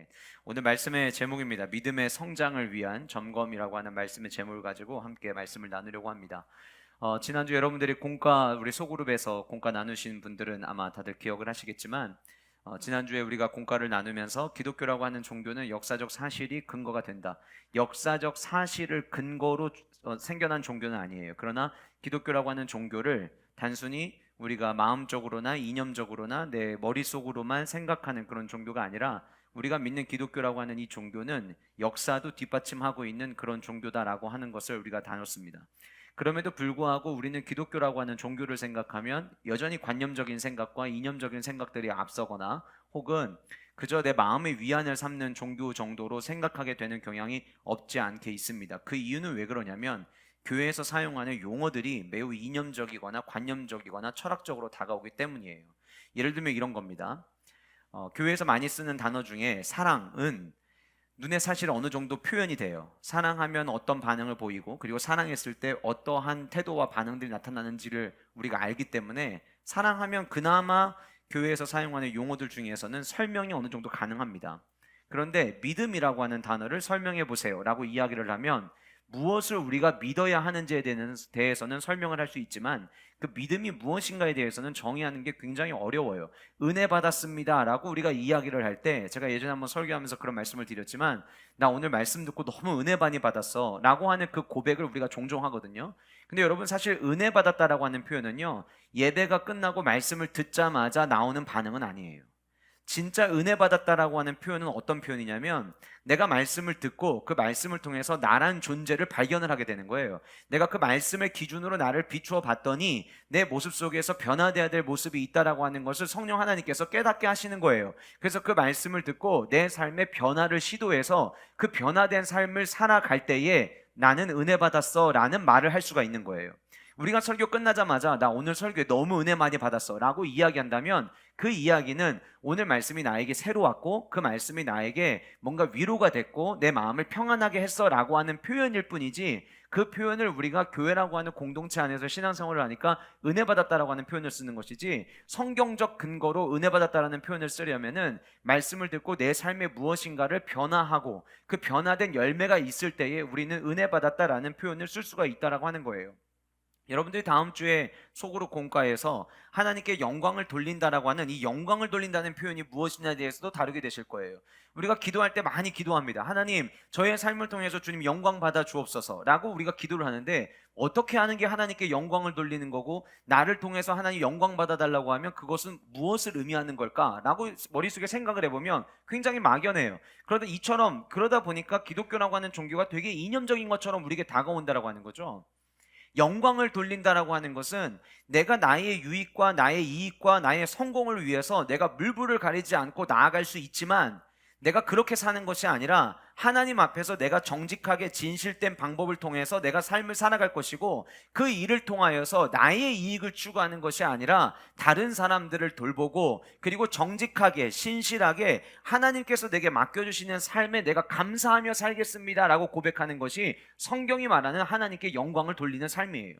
네, 오늘 말씀의 제목입니다. 믿음의 성장을 위한 점검이라고 하는 말씀의 제목을 가지고 함께 말씀을 나누려고 합니다. 지난주 여러분들이 공과 우리 소그룹에서 공과 나누신 분들은 아마 다들 기억을 하시겠지만 지난주에 우리가 공과를 나누면서 기독교라고 하는 종교는 역사적 사실이 근거가 된다. 역사적 사실을 근거로 생겨난 종교는 아니에요. 그러나 기독교라고 하는 종교를 단순히 우리가 마음적으로나 이념적으로나 내 머릿속으로만 생각하는 그런 종교가 아니라 우리가 믿는 기독교라고 하는 이 종교는 역사도 뒷받침하고 있는 그런 종교다라고 하는 것을 우리가 다뤘습니다. 그럼에도 불구하고 우리는 기독교라고 하는 종교를 생각하면 여전히 관념적인 생각과 이념적인 생각들이 앞서거나 혹은 그저 내 마음의 위안을 삼는 종교 정도로 생각하게 되는 경향이 없지 않게 있습니다. 그 이유는 왜 그러냐면 교회에서 사용하는 용어들이 매우 이념적이거나 관념적이거나 철학적으로 다가오기 때문이에요. 예를 들면 이런 겁니다. 교회에서 많이 쓰는 단어 중에 사랑은 눈에 사실 어느 정도 표현이 돼요. 사랑하면 어떤 반응을 보이고 그리고 사랑했을 때 어떠한 태도와 반응들이 나타나는지를 우리가 알기 때문에 사랑하면 그나마 교회에서 사용하는 용어들 중에서는 설명이 어느 정도 가능합니다. 그런데 믿음이라고 하는 단어를 설명해 보세요 라고 이야기를 하면 무엇을 우리가 믿어야 하는지에 대해서는 설명을 할 수 있지만 그 믿음이 무엇인가에 대해서는 정의하는 게 굉장히 어려워요. 은혜 받았습니다 라고 우리가 이야기를 할 때 제가 예전에 한번 설교하면서 그런 말씀을 드렸지만 나 오늘 말씀 듣고 너무 은혜 많이 받았어 라고 하는 그 고백을 우리가 종종 하거든요. 근데 여러분 사실 은혜 받았다라고 하는 표현은요 예배가 끝나고 말씀을 듣자마자 나오는 반응은 아니에요. 진짜 은혜 받았다라고 하는 표현은 어떤 표현이냐면 내가 말씀을 듣고 그 말씀을 통해서 나란 존재를 발견을 하게 되는 거예요. 내가 그 말씀을 기준으로 나를 비추어 봤더니 내 모습 속에서 변화되어야 될 모습이 있다라고 하는 것을 성령 하나님께서 깨닫게 하시는 거예요. 그래서 그 말씀을 듣고 내 삶의 변화를 시도해서 그 변화된 삶을 살아갈 때에 나는 은혜 받았어 라는 말을 할 수가 있는 거예요. 우리가 설교 끝나자마자 나 오늘 설교에 너무 은혜 많이 받았어 라고 이야기한다면 그 이야기는 오늘 말씀이 나에게 새로 왔고 그 말씀이 나에게 뭔가 위로가 됐고 내 마음을 평안하게 했어 라고 하는 표현일 뿐이지 그 표현을 우리가 교회라고 하는 공동체 안에서 신앙생활을 하니까 은혜 받았다라고 하는 표현을 쓰는 것이지 성경적 근거로 은혜 받았다라는 표현을 쓰려면은 말씀을 듣고 내 삶에 무엇인가를 변화하고 그 변화된 열매가 있을 때에 우리는 은혜 받았다라는 표현을 쓸 수가 있다라고 하는 거예요. 여러분들이 다음 주에 속으로 공과에서 하나님께 영광을 돌린다라고 하는 이 영광을 돌린다는 표현이 무엇이냐에 대해서도 다루게 되실 거예요. 우리가 기도할 때 많이 기도합니다. 하나님 저의 삶을 통해서 주님 영광 받아 주옵소서 라고 우리가 기도를 하는데 어떻게 하는 게 하나님께 영광을 돌리는 거고 나를 통해서 하나님 영광 받아 달라고 하면 그것은 무엇을 의미하는 걸까 라고 머릿속에 생각을 해보면 굉장히 막연해요. 그러다 보니까 기독교라고 하는 종교가 되게 이념적인 것처럼 우리에게 다가온다라고 하는 거죠. 영광을 돌린다라고 하는 것은 내가 나의 유익과 나의 이익과 나의 성공을 위해서 내가 물불을 가리지 않고 나아갈 수 있지만 내가 그렇게 사는 것이 아니라 하나님 앞에서 내가 정직하게 진실된 방법을 통해서 내가 삶을 살아갈 것이고 그 일을 통하여서 나의 이익을 추구하는 것이 아니라 다른 사람들을 돌보고 그리고 정직하게 신실하게 하나님께서 내게 맡겨주시는 삶에 내가 감사하며 살겠습니다 라고 고백하는 것이 성경이 말하는 하나님께 영광을 돌리는 삶이에요.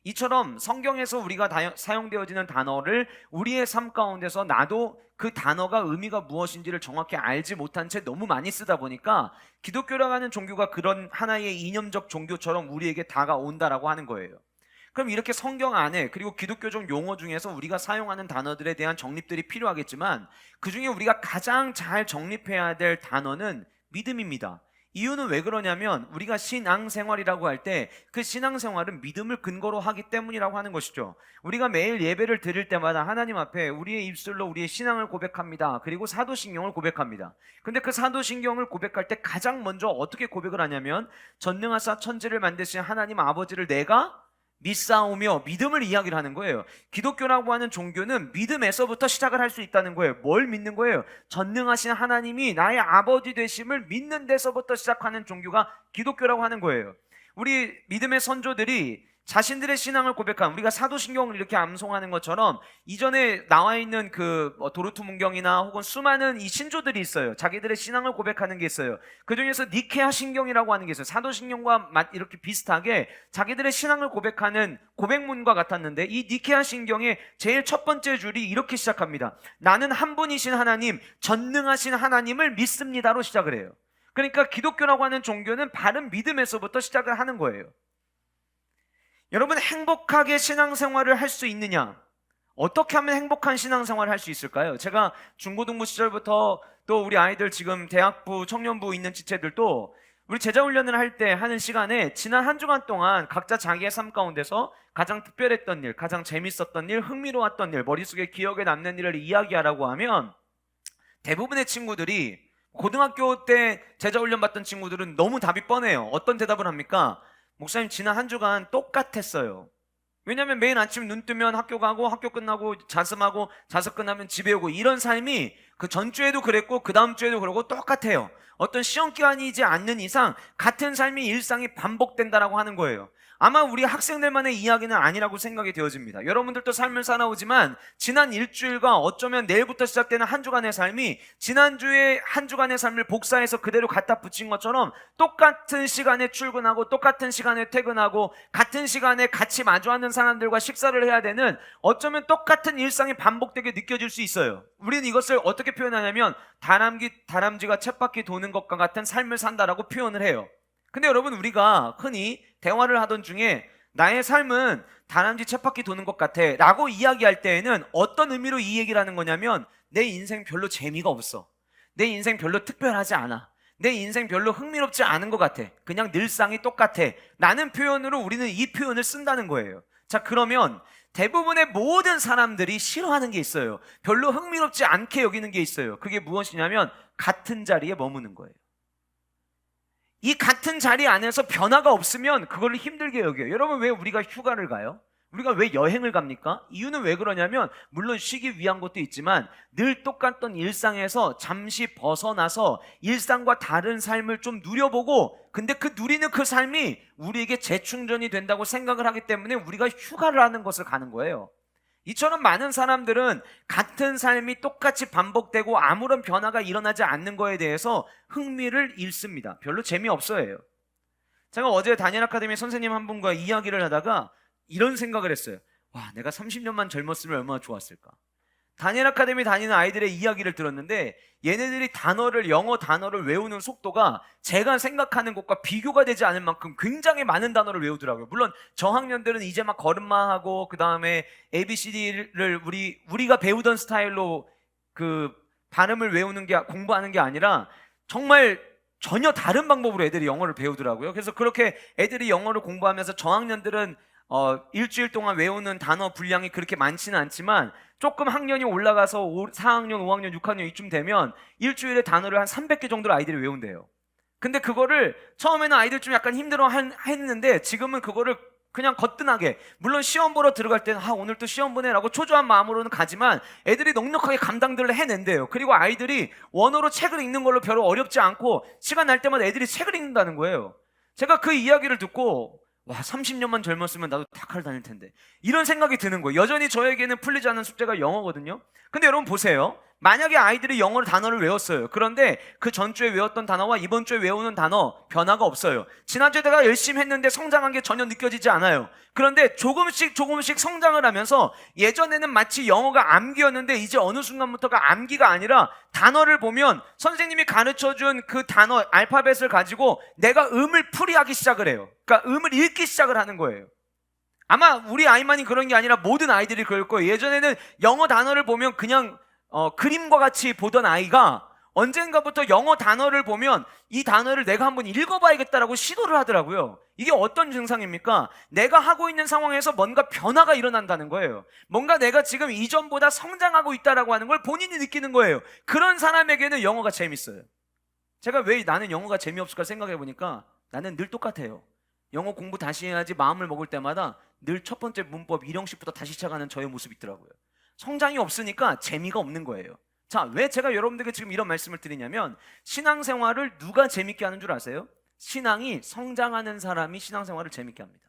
이처럼 성경에서 우리가 사용되어지는 단어를 우리의 삶 가운데서 나도 그 단어가 의미가 무엇인지를 정확히 알지 못한 채 너무 많이 쓰다 보니까 기독교라고 하는 종교가 그런 하나의 이념적 종교처럼 우리에게 다가온다라고 하는 거예요. 그럼 이렇게 성경 안에 그리고 기독교적 용어 중에서 우리가 사용하는 단어들에 대한 정립들이 필요하겠지만 그 중에 우리가 가장 잘 정립해야 될 단어는 믿음입니다. 이유는 왜 그러냐면 우리가 신앙생활이라고 할 때 그 신앙생활은 믿음을 근거로 하기 때문이라고 하는 것이죠. 우리가 매일 예배를 드릴 때마다 하나님 앞에 우리의 입술로 우리의 신앙을 고백합니다. 그리고 사도신경을 고백합니다. 근데 그 사도신경을 고백할 때 가장 먼저 어떻게 고백을 하냐면 전능하사 천지를 만드신 하나님 아버지를 내가 믿사오며 믿음을 이야기를 하는 거예요. 기독교라고 하는 종교는 믿음에서부터 시작을 할 수 있다는 거예요. 뭘 믿는 거예요? 전능하신 하나님이 나의 아버지 되심을 믿는 데서부터 시작하는 종교가 기독교라고 하는 거예요. 우리 믿음의 선조들이 자신들의 신앙을 고백한, 우리가 사도신경을 이렇게 암송하는 것처럼 이전에 나와 있는 그 도르트 문경이나 혹은 수많은 이 신조들이 있어요. 자기들의 신앙을 고백하는 게 있어요. 그 중에서 니케아 신경이라고 하는 게 있어요. 사도신경과 이렇게 비슷하게 자기들의 신앙을 고백하는 고백문과 같았는데, 이 니케아 신경의 제일 첫 번째 줄이 이렇게 시작합니다. 나는 한 분이신 하나님, 전능하신 하나님을 믿습니다로 시작을 해요. 그러니까 기독교라고 하는 종교는 바른 믿음에서부터 시작을 하는 거예요. 여러분, 행복하게 신앙생활을 할 수 있느냐? 어떻게 하면 행복한 신앙생활을 할 수 있을까요? 제가 중고등부 시절부터 또 우리 아이들 지금 대학부, 청년부 있는 지체들도 우리 제자훈련을 할 때 하는 시간에 지난 한 주간 동안 각자 자기의 삶 가운데서 가장 특별했던 일, 가장 재밌었던 일, 흥미로웠던 일, 머릿속에 기억에 남는 일을 이야기하라고 하면 대부분의 친구들이, 고등학교 때 제자훈련 받던 친구들은 너무 답이 뻔해요. 어떤 대답을 합니까? 목사님, 지난 한 주간 똑같았어요. 왜냐하면 매일 아침 눈 뜨면 학교 가고, 학교 끝나고 자습하고, 자습 끝나면 집에 오고, 이런 삶이 그 전주에도 그랬고 그 다음 주에도 그러고 똑같아요. 어떤 시험 기간이지 않는 이상 같은 삶이 일상이 반복된다라고 하는 거예요. 아마 우리 학생들만의 이야기는 아니라고 생각이 되어집니다. 여러분들도 삶을 살아오지만 지난 일주일과 어쩌면 내일부터 시작되는 한 주간의 삶이 지난주에 한 주간의 삶을 복사해서 그대로 갖다 붙인 것처럼 똑같은 시간에 출근하고 똑같은 시간에 퇴근하고 같은 시간에 같이 마주하는 사람들과 식사를 해야 되는, 어쩌면 똑같은 일상이 반복되게 느껴질 수 있어요. 우리는 이것을 어떻게 표현하냐면 다람쥐가 쳇바퀴 도는 것과 같은 삶을 산다라고 표현을 해요. 근데 여러분, 우리가 흔히 대화를 하던 중에 나의 삶은 다람쥐 쳇바퀴 도는 것 같아 라고 이야기할 때에는 어떤 의미로 이 얘기를 하는 거냐면, 내 인생 별로 재미가 없어, 내 인생 별로 특별하지 않아, 내 인생 별로 흥미롭지 않은 것 같아, 그냥 늘상이 똑같아 라는 표현으로 우리는 이 표현을 쓴다는 거예요. 자, 그러면 대부분의 모든 사람들이 싫어하는 게 있어요. 별로 흥미롭지 않게 여기는 게 있어요. 그게 무엇이냐면 같은 자리에 머무는 거예요. 이 같은 자리 안에서 변화가 없으면 그걸 힘들게 여겨요. 여러분, 왜 우리가 휴가를 가요? 우리가 왜 여행을 갑니까? 이유는 왜 그러냐면, 물론 쉬기 위한 것도 있지만 늘 똑같던 일상에서 잠시 벗어나서 일상과 다른 삶을 좀 누려보고, 근데 그 누리는 그 삶이 우리에게 재충전이 된다고 생각을 하기 때문에 우리가 휴가를 하는 것을 가는 거예요. 이처럼 많은 사람들은 같은 삶이 똑같이 반복되고 아무런 변화가 일어나지 않는 거에 대해서 흥미를 잃습니다. 별로 재미없어해요. 제가 어제 다니엘 아카데미 선생님 한 분과 이야기를 하다가 이런 생각을 했어요. 와, 내가 30년만 젊었으면 얼마나 좋았을까. 다니엘 아카데미 다니는 아이들의 이야기를 들었는데, 얘네들이 영어 단어를 외우는 속도가 제가 생각하는 것과 비교가 되지 않을 만큼 굉장히 많은 단어를 외우더라고요. 물론 저학년들은 이제 막 걸음마 하고 그 다음에 ABCD를 우리가 배우던 스타일로 그 발음을 외우는 게, 공부하는 게 아니라 정말 전혀 다른 방법으로 애들이 영어를 배우더라고요. 그래서 그렇게 애들이 영어를 공부하면서 저학년들은 일주일 동안 외우는 단어 분량이 그렇게 많지는 않지만 조금 학년이 올라가서 4학년, 5학년, 6학년 이쯤 되면 일주일에 단어를 한 300개 정도로 아이들이 외운대요. 근데 그거를 처음에는 아이들 좀 약간 힘들어 했는데 지금은 그거를 그냥 거뜬하게, 물론 시험 보러 들어갈 때는 오늘 또 시험 보네 라고 초조한 마음으로는 가지만 애들이 넉넉하게 감당들을 해낸대요. 그리고 아이들이 원어로 책을 읽는 걸로 별로 어렵지 않고 시간 날 때마다 애들이 책을 읽는다는 거예요. 제가 그 이야기를 듣고, 와, 30년만 젊었으면 나도 닭할 다닐 텐데, 이런 생각이 드는 거예요. 여전히 저에게는 풀리지 않는 숙제가 영어거든요. 근데 여러분 보세요. 만약에 아이들이 영어를 단어를 외웠어요. 그런데 그 전주에 외웠던 단어와 이번 주에 외우는 단어 변화가 없어요. 지난주에 내가 열심히 했는데 성장한 게 전혀 느껴지지 않아요. 그런데 조금씩 성장을 하면서, 예전에는 마치 영어가 암기였는데 이제 어느 순간부터가 암기가 아니라 단어를 보면 선생님이 가르쳐준 그 단어 알파벳을 가지고 내가 음을 풀이하기 시작을 해요. 그러니까 음을 읽기 시작을 하는 거예요. 아마 우리 아이만이 그런 게 아니라 모든 아이들이 그럴 거예요. 예전에는 영어 단어를 보면 그냥 그림과 같이 보던 아이가 언젠가부터 영어 단어를 보면 이 단어를 내가 한번 읽어봐야겠다라고 시도를 하더라고요. 이게 어떤 증상입니까? 내가 하고 있는 상황에서 뭔가 변화가 일어난다는 거예요. 뭔가 내가 지금 이전보다 성장하고 있다라고 하는 걸 본인이 느끼는 거예요. 그런 사람에게는 영어가 재밌어요. 제가 왜 나는 영어가 재미없을까 생각해 보니까 나는 늘 똑같아요. 영어 공부 다시 해야지 마음을 먹을 때마다 늘 첫 번째 문법 1형식부터 다시 시작하는 저의 모습이 있더라고요. 성장이 없으니까 재미가 없는 거예요. 자, 왜 제가 여러분들에게 지금 이런 말씀을 드리냐면, 신앙생활을 누가 재밌게 하는 줄 아세요? 신앙이 성장하는 사람이 신앙생활을 재밌게 합니다.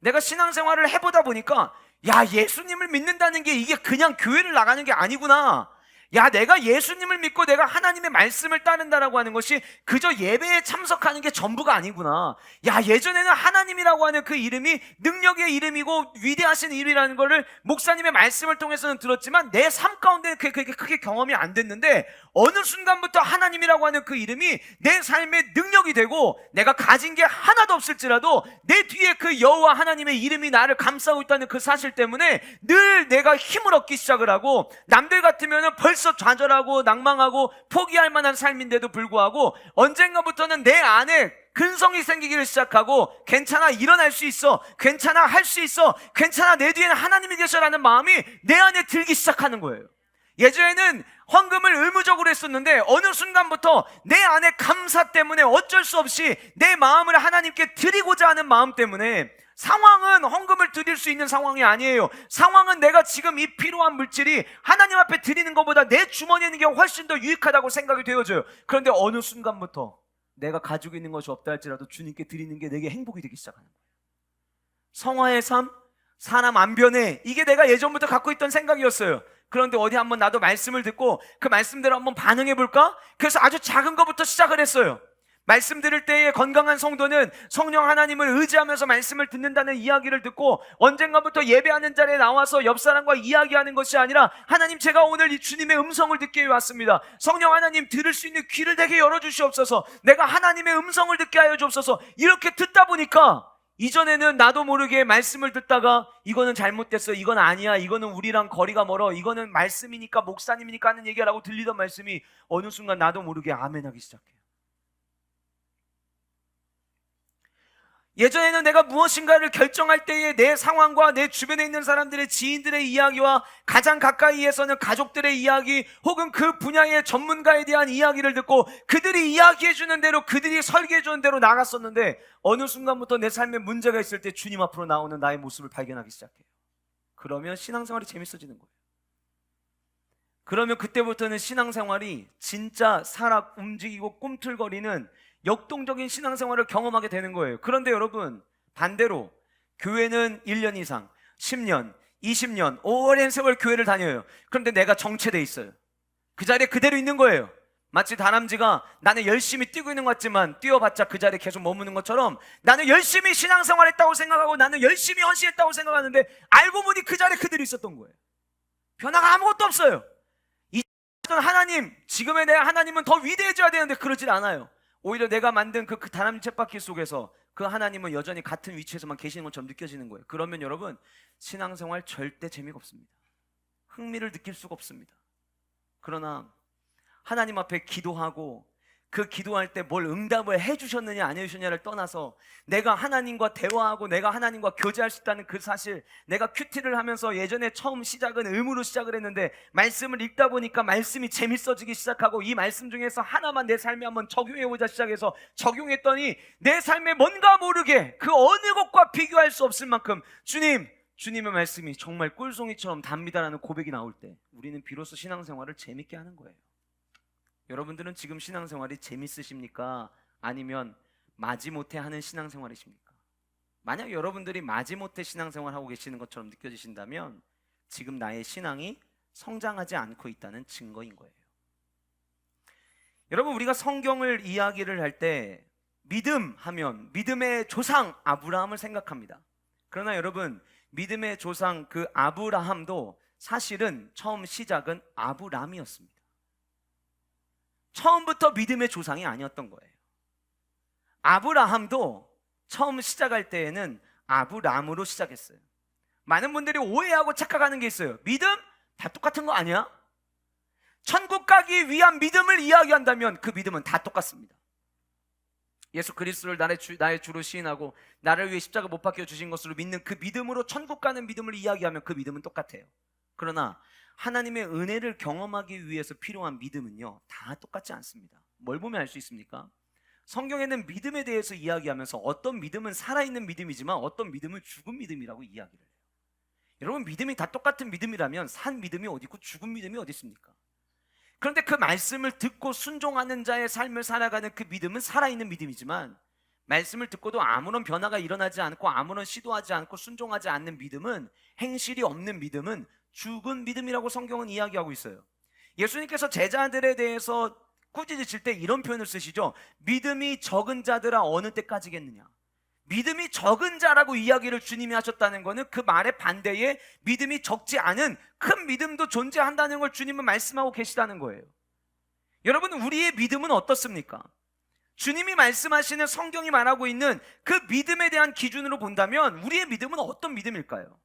내가 신앙생활을 해보다 보니까 야, 예수님을 믿는다는 게 이게 그냥 교회를 나가는 게 아니구나. 야, 내가 예수님을 믿고 내가 하나님의 말씀을 따른다라고 하는 것이 그저 예배에 참석하는 게 전부가 아니구나. 야, 예전에는 하나님이라고 하는 그 이름이 능력의 이름이고 위대하신 이름이라는 거를 목사님의 말씀을 통해서는 들었지만 내 삶 가운데 그게 크게 경험이 안 됐는데 어느 순간부터 하나님이라고 하는 그 이름이 내 삶의 능력이 되고 내가 가진 게 하나도 없을지라도 내 뒤에 그 여호와 하나님의 이름이 나를 감싸고 있다는 그 사실 때문에 늘 내가 힘을 얻기 시작을 하고 남들 같으면 벌써 좌절하고 낭망하고 포기할 만한 삶인데도 불구하고 언젠가부터는 내 안에 근성이 생기기를 시작하고 괜찮아, 일어날 수 있어, 괜찮아, 할 수 있어, 괜찮아, 내 뒤에는 하나님이 계셔라는 마음이 내 안에 들기 시작하는 거예요. 예전에는 헌금을 의무적으로 했었는데 어느 순간부터 내 안에 감사 때문에 어쩔 수 없이 내 마음을 하나님께 드리고자 하는 마음 때문에, 상황은 헌금을 드릴 수 있는 상황이 아니에요. 상황은 내가 지금 이 필요한 물질이 하나님 앞에 드리는 것보다 내 주머니에 있는 게 훨씬 더 유익하다고 생각이 되어져요. 그런데 어느 순간부터 내가 가지고 있는 것이 없다 할지라도 주님께 드리는 게 내게 행복이 되기 시작하는 거예요. 성화의 삶, 사람 안 변해, 이게 내가 예전부터 갖고 있던 생각이었어요. 그런데 어디 한번 나도 말씀을 듣고 그 말씀대로 한번 반응해 볼까? 그래서 아주 작은 것부터 시작을 했어요. 말씀 들을 때에 건강한 성도는 성령 하나님을 의지하면서 말씀을 듣는다는 이야기를 듣고 언젠가부터 예배하는 자리에 나와서 옆 사람과 이야기하는 것이 아니라 하나님, 제가 오늘 이 주님의 음성을 듣게 왔습니다. 성령 하나님, 들을 수 있는 귀를 내게 열어주시옵소서. 내가 하나님의 음성을 듣게 하여 주옵소서. 이렇게 듣다 보니까 이전에는 나도 모르게 말씀을 듣다가 이거는 잘못됐어, 이건 아니야, 이거는 우리랑 거리가 멀어, 이거는 말씀이니까 목사님이니까 하는 얘기라고 들리던 말씀이 어느 순간 나도 모르게 아멘하기 시작해요. 예전에는 내가 무엇인가를 결정할 때에 내 상황과 내 주변에 있는 사람들의, 지인들의 이야기와 가장 가까이에서는 가족들의 이야기 혹은 그 분야의 전문가에 대한 이야기를 듣고 그들이 이야기해주는 대로, 그들이 설계해주는 대로 나갔었는데 어느 순간부터 내 삶에 문제가 있을 때 주님 앞으로 나오는 나의 모습을 발견하기 시작해요. 그러면 신앙생활이 재밌어지는 거예요. 그러면 그때부터는 신앙생활이 진짜 살아 움직이고 꿈틀거리는 역동적인 신앙생활을 경험하게 되는 거예요. 그런데 여러분, 반대로 교회는 1년 이상, 10년, 20년 오랜 세월 교회를 다녀요. 그런데 내가 정체돼 있어요. 그 자리에 그대로 있는 거예요. 마치 다람쥐가 나는 열심히 뛰고 있는 것 같지만 뛰어봤자 그 자리에 계속 머무는 것처럼 나는 열심히 신앙생활했다고 생각하고 나는 열심히 헌신했다고 생각하는데 알고 보니 그 자리에 그대로 있었던 거예요. 변화가 아무것도 없어요. 이 하나님, 지금의 내 하나님은 더 위대해져야 되는데 그러질 않아요. 오히려 내가 만든 그 다람쥐 쳇바퀴 속에서 그 하나님은 여전히 같은 위치에서만 계시는 것처럼 느껴지는 거예요. 그러면 여러분, 신앙생활 절대 재미가 없습니다. 흥미를 느낄 수가 없습니다. 그러나 하나님 앞에 기도하고 그 기도할 때 뭘 응답을 해주셨느냐 안 해주셨느냐를 떠나서 내가 하나님과 대화하고 내가 하나님과 교제할 수 있다는 그 사실, 내가 큐티를 하면서 예전에 처음 시작은 의무로 시작을 했는데 말씀을 읽다 보니까 말씀이 재밌어지기 시작하고 이 말씀 중에서 하나만 내 삶에 한번 적용해보자 시작해서 적용했더니 내 삶에 뭔가 모르게 그 어느 것과 비교할 수 없을 만큼 주님의 말씀이 정말 꿀송이처럼 답니다라는 고백이 나올 때 우리는 비로소 신앙생활을 재밌게 하는 거예요. 여러분들은 지금 신앙생활이 재밌으십니까? 아니면 마지못해 하는 신앙생활이십니까? 만약 여러분들이 마지못해 신앙생활하고 계시는 것처럼 느껴지신다면 지금 나의 신앙이 성장하지 않고 있다는 증거인 거예요. 여러분, 우리가 성경을 이야기를 할 때 믿음 하면 믿음의 조상 아브라함을 생각합니다. 그러나 여러분, 믿음의 조상 그 아브라함도 사실은 처음 시작은 아브람이었습니다. 처음부터 믿음의 조상이 아니었던 거예요. 아브라함도 처음 시작할 때에는 아브람으로 시작했어요. 많은 분들이 오해하고 착각하는 게 있어요. 믿음? 다 똑같은 거 아니야? 천국 가기 위한 믿음을 이야기한다면 그 믿음은 다 똑같습니다. 예수 그리스도를 나의 주로 시인하고 나를 위해 십자가 못 박혀 주신 것으로 믿는 그 믿음으로 천국 가는 믿음을 이야기하면 그 믿음은 똑같아요. 그러나 하나님의 은혜를 경험하기 위해서 필요한 믿음은요, 다 똑같지 않습니다. 뭘 보면 알 수 있습니까? 성경에는 믿음에 대해서 이야기하면서 어떤 믿음은 살아있는 믿음이지만 어떤 믿음은 죽은 믿음이라고 이야기를 해요. 여러분, 믿음이 다 똑같은 믿음이라면 산 믿음이 어디 있고 죽은 믿음이 어디 있습니까? 그런데 그 말씀을 듣고 순종하는 자의 삶을 살아가는 그 믿음은 살아있는 믿음이지만 말씀을 듣고도 아무런 변화가 일어나지 않고 아무런 시도하지 않고 순종하지 않는 믿음은, 행실이 없는 믿음은 죽은 믿음이라고 성경은 이야기하고 있어요. 예수님께서 제자들에 대해서 꾸짖으실 때 이런 표현을 쓰시죠. 믿음이 적은 자들아 어느 때까지겠느냐. 믿음이 적은 자라고 이야기를 주님이 하셨다는 것은 그 말의 반대에 믿음이 적지 않은 큰 믿음도 존재한다는 걸 주님은 말씀하고 계시다는 거예요. 여러분, 우리의 믿음은 어떻습니까? 주님이 말씀하시는, 성경이 말하고 있는 그 믿음에 대한 기준으로 본다면 우리의 믿음은 어떤 믿음일까요?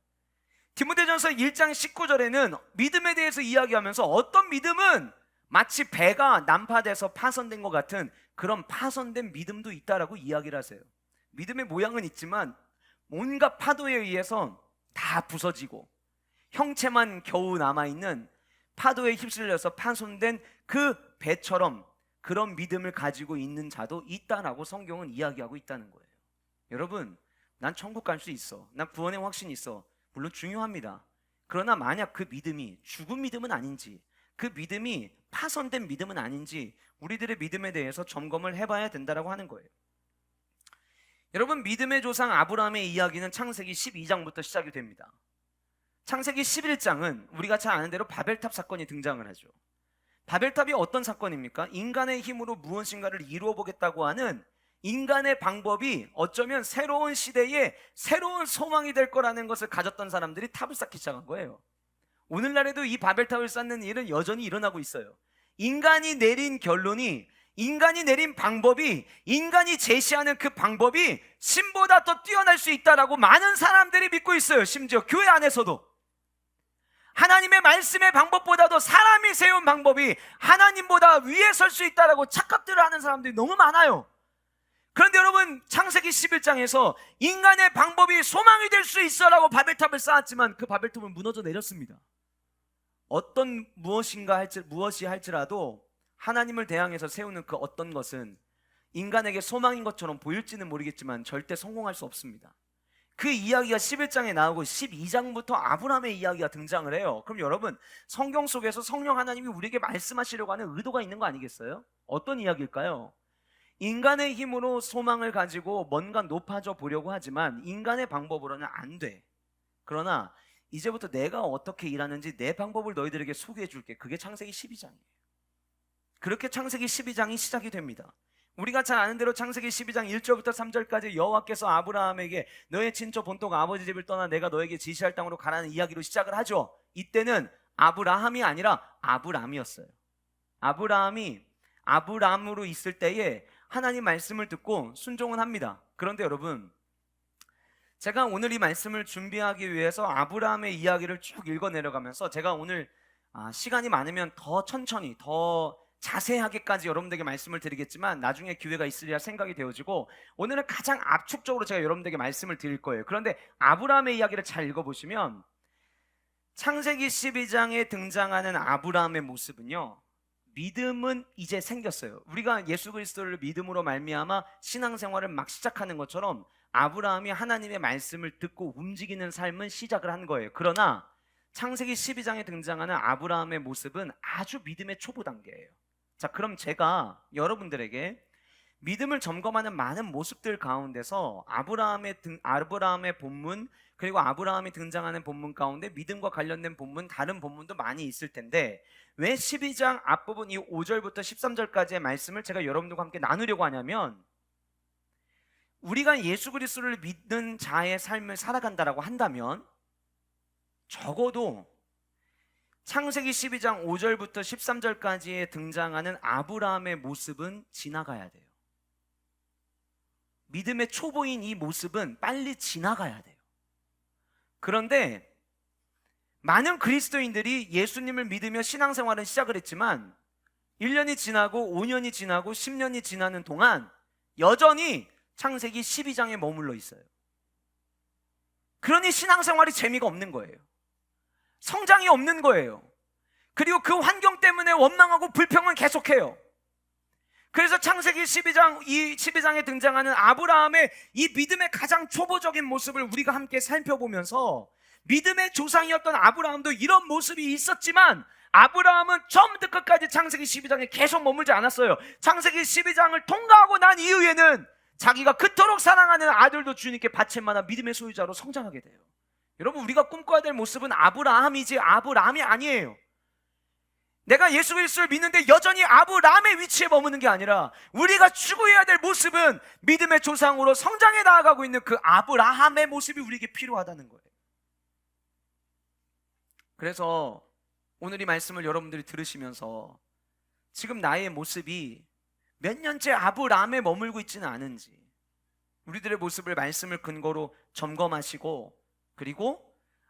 디모데전서 1장 19절에는 믿음에 대해서 이야기하면서 어떤 믿음은 마치 배가 난파돼서 파손된 것 같은 그런 파손된 믿음도 있다라고 이야기를 하세요. 믿음의 모양은 있지만 온갖 파도에 의해서 다 부서지고 형체만 겨우 남아있는, 파도에 휩쓸려서 파손된 그 배처럼 그런 믿음을 가지고 있는 자도 있다라고 성경은 이야기하고 있다는 거예요. 여러분, 난 천국 갈 수 있어, 난 구원의 확신이 있어, 물론 중요합니다. 그러나 만약 그 믿음이 죽은 믿음은 아닌지, 그 믿음이 파손된 믿음은 아닌지 우리들의 믿음에 대해서 점검을 해봐야 된다라고 하는 거예요. 여러분, 믿음의 조상 아브라함의 이야기는 창세기 12장부터 시작이 됩니다. 창세기 11장은 우리가 잘 아는 대로 바벨탑 사건이 등장을 하죠. 바벨탑이 어떤 사건입니까? 인간의 힘으로 무엇인가를 이루어 보겠다고 하는 인간의 방법이 어쩌면 새로운 시대에 새로운 소망이 될 거라는 것을 가졌던 사람들이 탑을 쌓기 시작한 거예요. 오늘날에도 이 바벨탑을 쌓는 일은 여전히 일어나고 있어요. 인간이 내린 결론이, 인간이 내린 방법이, 인간이 제시하는 그 방법이 신보다 더 뛰어날 수 있다라고 많은 사람들이 믿고 있어요. 심지어 교회 안에서도 하나님의 말씀의 방법보다도 사람이 세운 방법이 하나님보다 위에 설 수 있다라고 착각들을 하는 사람들이 너무 많아요. 그런데 여러분, 창세기 11장에서 인간의 방법이 소망이 될 수 있어라고 바벨탑을 쌓았지만 그 바벨탑은 무너져 내렸습니다. 어떤 무엇이 할지라도 하나님을 대항해서 세우는 그 어떤 것은 인간에게 소망인 것처럼 보일지는 모르겠지만 절대 성공할 수 없습니다. 그 이야기가 11장에 나오고 12장부터 아브라함의 이야기가 등장을 해요. 그럼 여러분, 성경 속에서 성령 하나님이 우리에게 말씀하시려고 하는 의도가 있는 거 아니겠어요? 어떤 이야기일까요? 인간의 힘으로 소망을 가지고 뭔가 높아져 보려고 하지만 인간의 방법으로는 안 돼. 그러나 이제부터 내가 어떻게 일하는지 내 방법을 너희들에게 소개해 줄게. 그게 창세기 12장이에요. 그렇게 창세기 12장이 시작이 됩니다. 우리가 잘 아는 대로 창세기 12장 1절부터 3절까지 여호와께서 아브라함에게 너의 친척 본토 아버지 집을 떠나 내가 너에게 지시할 땅으로 가라는 이야기로 시작을 하죠. 이때는 아브라함이 아니라 아브람이었어요. 아브라함이 아브람으로 있을 때에 하나님 말씀을 듣고 순종은 합니다. 그런데 여러분, 제가 오늘 이 말씀을 준비하기 위해서 아브라함의 이야기를 쭉 읽어 내려가면서 제가 오늘 시간이 많으면 더 천천히, 더 자세하게까지 여러분들에게 말씀을 드리겠지만 나중에 기회가 있으리라 생각이 되어지고 오늘은 가장 압축적으로 제가 여러분들에게 말씀을 드릴 거예요. 그런데 아브라함의 이야기를 잘 읽어보시면 창세기 12장에 등장하는 아브라함의 모습은요, 믿음은 이제 생겼어요. 우리가 예수 그리스도를 믿음으로 말미암아 신앙생활을 막 시작하는 것처럼 아브라함이 하나님의 말씀을 듣고 움직이는 삶은 시작을 한 거예요. 그러나 창세기 12장에 등장하는 아브라함의 모습은 아주 믿음의 초보 단계예요. 자, 그럼 제가 여러분들에게 믿음을 점검하는 많은 모습들 가운데서 아브라함의 본문, 그리고 아브라함이 등장하는 본문 가운데 믿음과 관련된 본문, 다른 본문도 많이 있을 텐데 왜 12장 앞부분 이 5절부터 13절까지의 말씀을 제가 여러분들과 함께 나누려고 하냐면, 우리가 예수 그리스도를 믿는 자의 삶을 살아간다라고 한다면 적어도 창세기 12장 5절부터 13절까지에 등장하는 아브라함의 모습은 지나가야 돼요. 믿음의 초보인 이 모습은 빨리 지나가야 돼요. 그런데 많은 그리스도인들이 예수님을 믿으며 신앙생활은 시작을 했지만 1년이 지나고 5년이 지나고 10년이 지나는 동안 여전히 창세기 12장에 머물러 있어요. 그러니 신앙생활이 재미가 없는 거예요. 성장이 없는 거예요. 그리고 그 환경 때문에 원망하고 불평은 계속해요. 그래서 창세기 12장에 등장하는 아브라함의 이 믿음의 가장 초보적인 모습을 우리가 함께 살펴보면서 믿음의 조상이었던 아브라함도 이런 모습이 있었지만 아브라함은 처음부터 끝까지 창세기 12장에 계속 머물지 않았어요. 창세기 12장을 통과하고 난 이후에는 자기가 그토록 사랑하는 아들도 주님께 바칠 만한 믿음의 소유자로 성장하게 돼요. 여러분, 우리가 꿈꿔야 될 모습은 아브라함이지 아브람이 아니에요. 내가 예수 그리스도를 믿는데 여전히 아브람의 위치에 머무는 게 아니라 우리가 추구해야 될 모습은 믿음의 조상으로 성장해 나아가고 있는 그 아브라함의 모습이 우리에게 필요하다는 거예요. 그래서 오늘 이 말씀을 여러분들이 들으시면서 지금 나의 모습이 몇 년째 아브람에 머물고 있지는 않은지 우리들의 모습을 말씀을 근거로 점검하시고, 그리고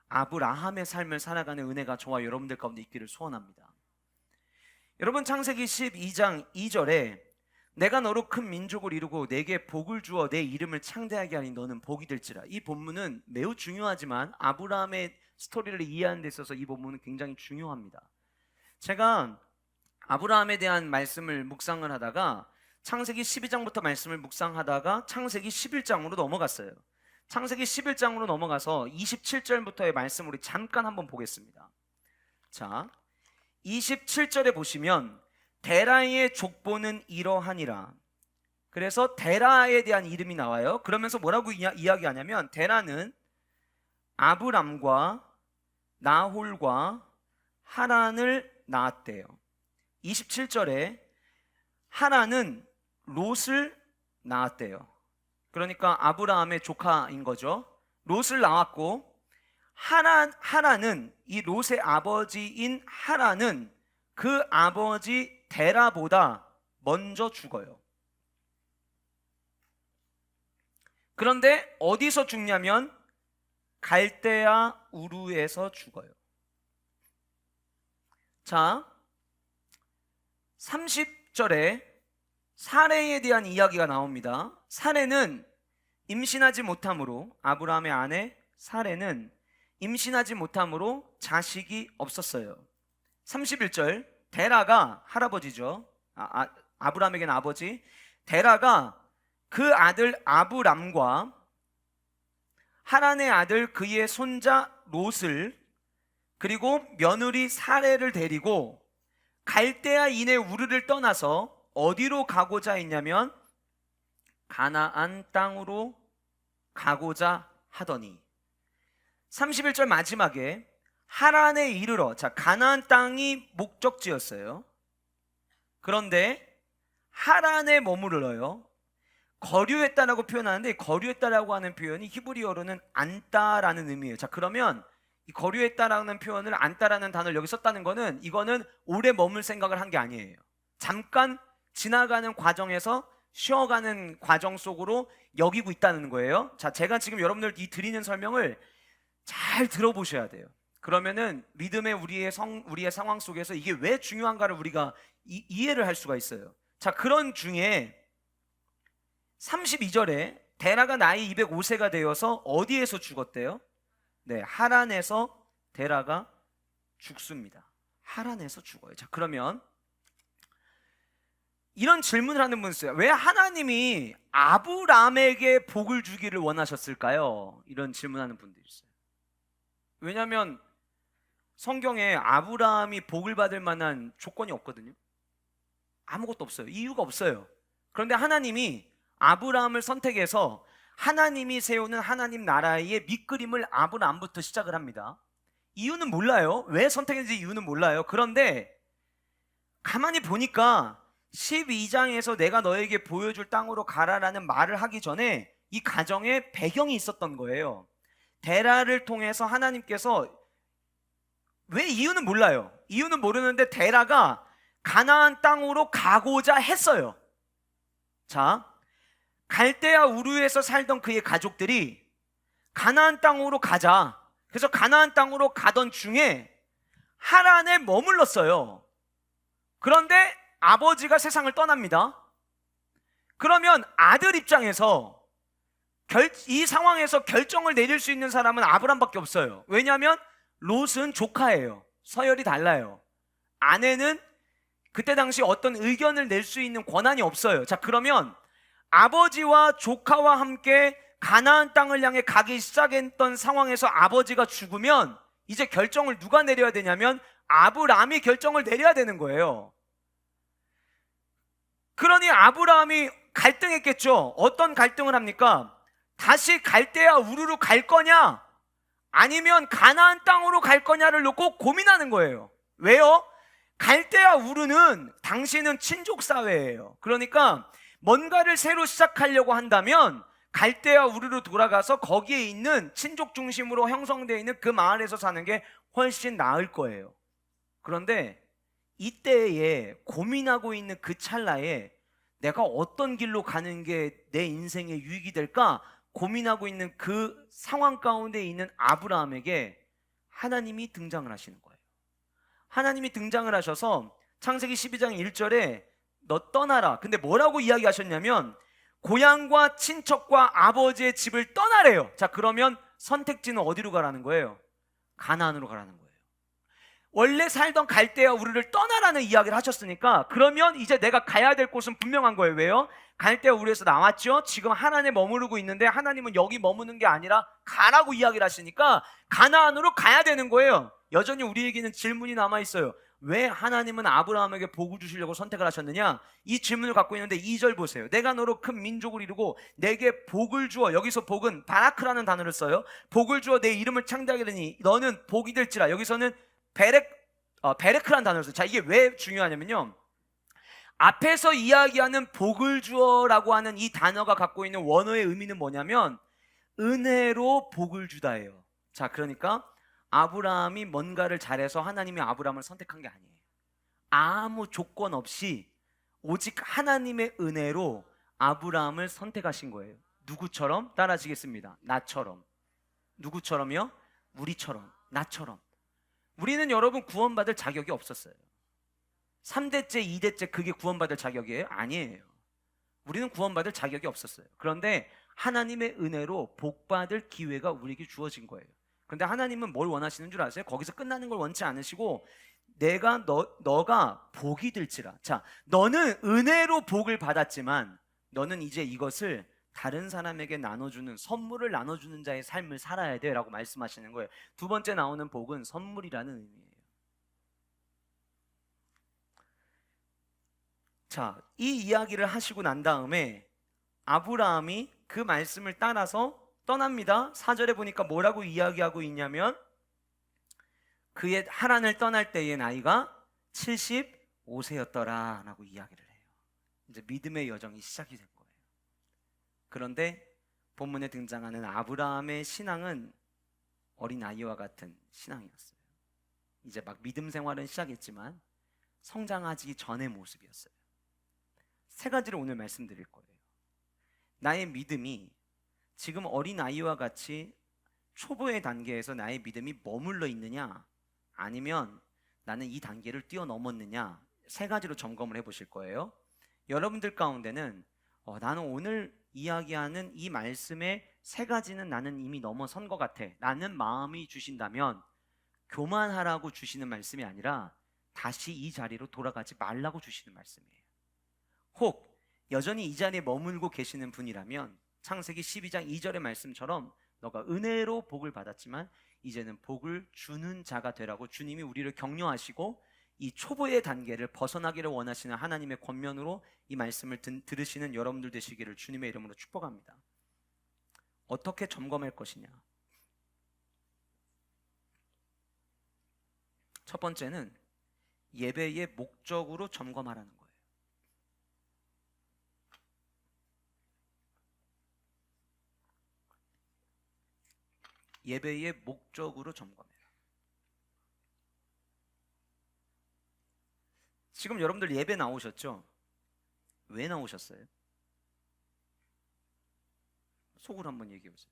아브라함의 삶을 살아가는 은혜가 저와 여러분들 가운데 있기를 소원합니다. 여러분, 창세기 12장 2절에 내가 너로 큰 민족을 이루고 내게 복을 주어 내 이름을 창대하게 하니 너는 복이 될지라. 이 본문은 매우 중요하지만 아브라함의 스토리를 이해하는 데 있어서 이 본문은 굉장히 중요합니다. 제가 아브라함에 대한 말씀을 묵상을 하다가 창세기 12장부터 말씀을 묵상하다가 창세기 11장으로 넘어갔어요. 창세기 11장으로 넘어가서 27절부터의 말씀 우리 잠깐 한번 보겠습니다. 자, 27절에 보시면 데라의 족보는 이러하니라. 그래서 데라에 대한 이름이 나와요. 그러면서 뭐라고 이야기하냐면 데라는 아브람과 나홀과 하란을 낳았대요. 27절에 하란은 롯을 낳았대요. 그러니까 아브라함의 조카인 거죠. 롯을 낳았고, 하란은, 이 롯의 아버지인 하란은 그 아버지 데라보다 먼저 죽어요. 그런데 어디서 죽냐면 갈대아 우르에서 죽어요. 자, 30절에 사레에 대한 이야기가 나옵니다. 사레는 임신하지 못함으로, 아브라함의 아내 사레는 임신하지 못함으로 자식이 없었어요. 31절, 데라가 할아버지죠. 아브라함에게는 아버지. 데라가 그 아들 아브람과 하란의 아들 그의 손자 롯을, 그리고 며느리 사레를 데리고 갈대아인의 우르를 떠나서 어디로 가고자 했냐면 가나안 땅으로 가고자 하더니, 31절 마지막에 하란에 이르러, 자, 가나안 땅이 목적지였어요. 그런데 하란에 머무르러요. 거류했다라고 표현하는데, 거류했다라고 하는 표현이 히브리어로는 안따라는 의미예요. 자, 그러면 이 거류했다라는 표현을 안따라는 단어를 여기 썼다는 거는, 이거는 오래 머물 생각을 한 게 아니에요. 잠깐 지나가는 과정에서 쉬어가는 과정 속으로 여기고 있다는 거예요. 자, 제가 지금 여러분들 이 드리는 설명을 잘 들어보셔야 돼요. 그러면은 믿음의 우리의 상황 속에서 이게 왜 중요한가를 우리가 이해를 할 수가 있어요. 자, 그런 중에 32절에 데라가 나이 205세가 되어서 어디에서 죽었대요? 네, 하란에서 데라가 죽습니다. 하란에서 죽어요. 자, 그러면 이런 질문을 하는 분이 있어요. 왜 하나님이 아브람에게 복을 주기를 원하셨을까요? 이런 질문하는 분들이 있어요. 왜냐하면 성경에 아브라함이 복을 받을 만한 조건이 없거든요. 아무것도 없어요. 이유가 없어요. 그런데 하나님이 아브라함을 선택해서 하나님이 세우는 하나님 나라의 밑그림을 아브라함부터 시작을 합니다. 이유는 몰라요. 왜 선택했는지 이유는 몰라요. 그런데 가만히 보니까 12장에서 내가 너에게 보여줄 땅으로 가라라는 말을 하기 전에 이 가정에 배경이 있었던 거예요. 데라를 통해서 하나님께서, 왜 이유는 몰라요. 이유는 모르는데 데라가 가나안 땅으로 가고자 했어요. 자, 갈대아 우르에서 살던 그의 가족들이 가나안 땅으로 가자. 그래서 가나안 땅으로 가던 중에 하란에 머물렀어요. 그런데 아버지가 세상을 떠납니다. 그러면 아들 입장에서 이 상황에서 결정을 내릴 수 있는 사람은 아브람밖에 없어요. 왜냐하면 롯은 조카예요. 서열이 달라요. 아내는 그때 당시 어떤 의견을 낼 수 있는 권한이 없어요. 자, 그러면 아버지와 조카와 함께 가나안 땅을 향해 가기 시작했던 상황에서 아버지가 죽으면 이제 결정을 누가 내려야 되냐면 아브람이 결정을 내려야 되는 거예요. 그러니 아브라함이 갈등했겠죠. 어떤 갈등을 합니까? 다시 갈대아 우르로 갈 거냐 아니면 가나안 땅으로 갈 거냐를 놓고 고민하는 거예요. 왜요? 갈대아 우르는 당시는 친족 사회예요. 그러니까 뭔가를 새로 시작하려고 한다면 갈대아 우르로 돌아가서 거기에 있는 친족 중심으로 형성되어 있는 그 마을에서 사는 게 훨씬 나을 거예요. 그런데 이때에 고민하고 있는 그 찰나에 내가 어떤 길로 가는 게 내 인생에 유익이 될까 고민하고 있는 그 상황 가운데 있는 아브라함에게 하나님이 등장을 하시는 거예요. 하나님이 등장을 하셔서 창세기 12장 1절에 너 떠나라. 근데 뭐라고 이야기하셨냐면 고향과 친척과 아버지의 집을 떠나래요. 자, 그러면 선택지는 어디로 가라는 거예요? 가나안으로 가라는 거예요. 원래 살던 갈대아 우르를 떠나라는 이야기를 하셨으니까 그러면 이제 내가 가야 될 곳은 분명한 거예요. 왜요? 갈대아 우르에서 나왔죠. 지금 하나님에 머무르고 있는데 하나님은 여기 머무는 게 아니라 가라고 이야기를 하시니까 가나안으로 가야 되는 거예요. 여전히 우리에게는 질문이 남아있어요. 왜 하나님은 아브라함에게 복을 주시려고 선택을 하셨느냐? 이 질문을 갖고 있는데 2절 보세요. 내가 너로 큰 민족을 이루고 내게 복을 주어, 여기서 복은 바라크라는 단어를 써요. 복을 주어 내 이름을 창대하게 되니 너는 복이 될지라. 여기서는 베레크라는 단어를 써요. 자, 이게 왜 중요하냐면요, 앞에서 이야기하는 복을 주어라고 하는 이 단어가 갖고 있는 원어의 의미는 뭐냐면 은혜로 복을 주다예요. 자, 그러니까 아브라함이 뭔가를 잘해서 하나님이 아브라함을 선택한 게 아니에요. 아무 조건 없이 오직 하나님의 은혜로 아브라함을 선택하신 거예요. 누구처럼? 따라하시겠습니다. 나처럼. 누구처럼요? 우리처럼, 나처럼. 우리는 여러분 구원받을 자격이 없었어요. 3대째, 2대째 그게 구원받을 자격이에요? 아니에요. 우리는 구원받을 자격이 없었어요. 그런데 하나님의 은혜로 복받을 기회가 우리에게 주어진 거예요. 그런데 하나님은 뭘 원하시는 줄 아세요? 거기서 끝나는 걸 원치 않으시고 너가 복이 될지라. 자, 너는 은혜로 복을 받았지만 너는 이제 이것을 다른 사람에게 나눠주는, 선물을 나눠주는 자의 삶을 살아야 돼 라고 말씀하시는 거예요. 두 번째 나오는 복은 선물이라는 의미예요. 자, 이 이야기를 하시고 난 다음에 아브라함이 그 말씀을 따라서 떠납니다. 4절에 보니까 뭐라고 이야기하고 있냐면 그의 하란을 떠날 때의 나이가 75세였더라 라고 이야기를 해요. 이제 믿음의 여정이 시작이 된 거예요. 그런데 본문에 등장하는 아브라함의 신앙은 어린아이와 같은 신앙이었어요. 이제 막 믿음 생활은 시작했지만 성장하기 전의 모습이었어요. 세 가지를 오늘 말씀드릴 거예요. 나의 믿음이 지금 어린아이와 같이 초보의 단계에서 나의 믿음이 머물러 있느냐 아니면 나는 이 단계를 뛰어넘었느냐, 세 가지로 점검을 해보실 거예요. 여러분들 가운데는 나는 오늘 이야기하는 이 말씀의 세 가지는 나는 이미 넘어선 것 같아 라는 마음이 주신다면 교만하라고 주시는 말씀이 아니라 다시 이 자리로 돌아가지 말라고 주시는 말씀이에요. 혹 여전히 이 자리에 머물고 계시는 분이라면 창세기 12장 2절의 말씀처럼 너가 은혜로 복을 받았지만 이제는 복을 주는 자가 되라고 주님이 우리를 격려하시고 이 초보의 단계를 벗어나기를 원하시는 하나님의 권면으로 이 말씀을 들으시는 여러분들 되시기를 주님의 이름으로 축복합니다. 어떻게 점검할 것이냐? 첫 번째는 예배의 목적으로 점검하라는 거예요. 예배의 목적으로 점검해라. 지금 여러분들 예배 나오셨죠? 왜 나오셨어요? 속으로 한번 얘기해 보세요.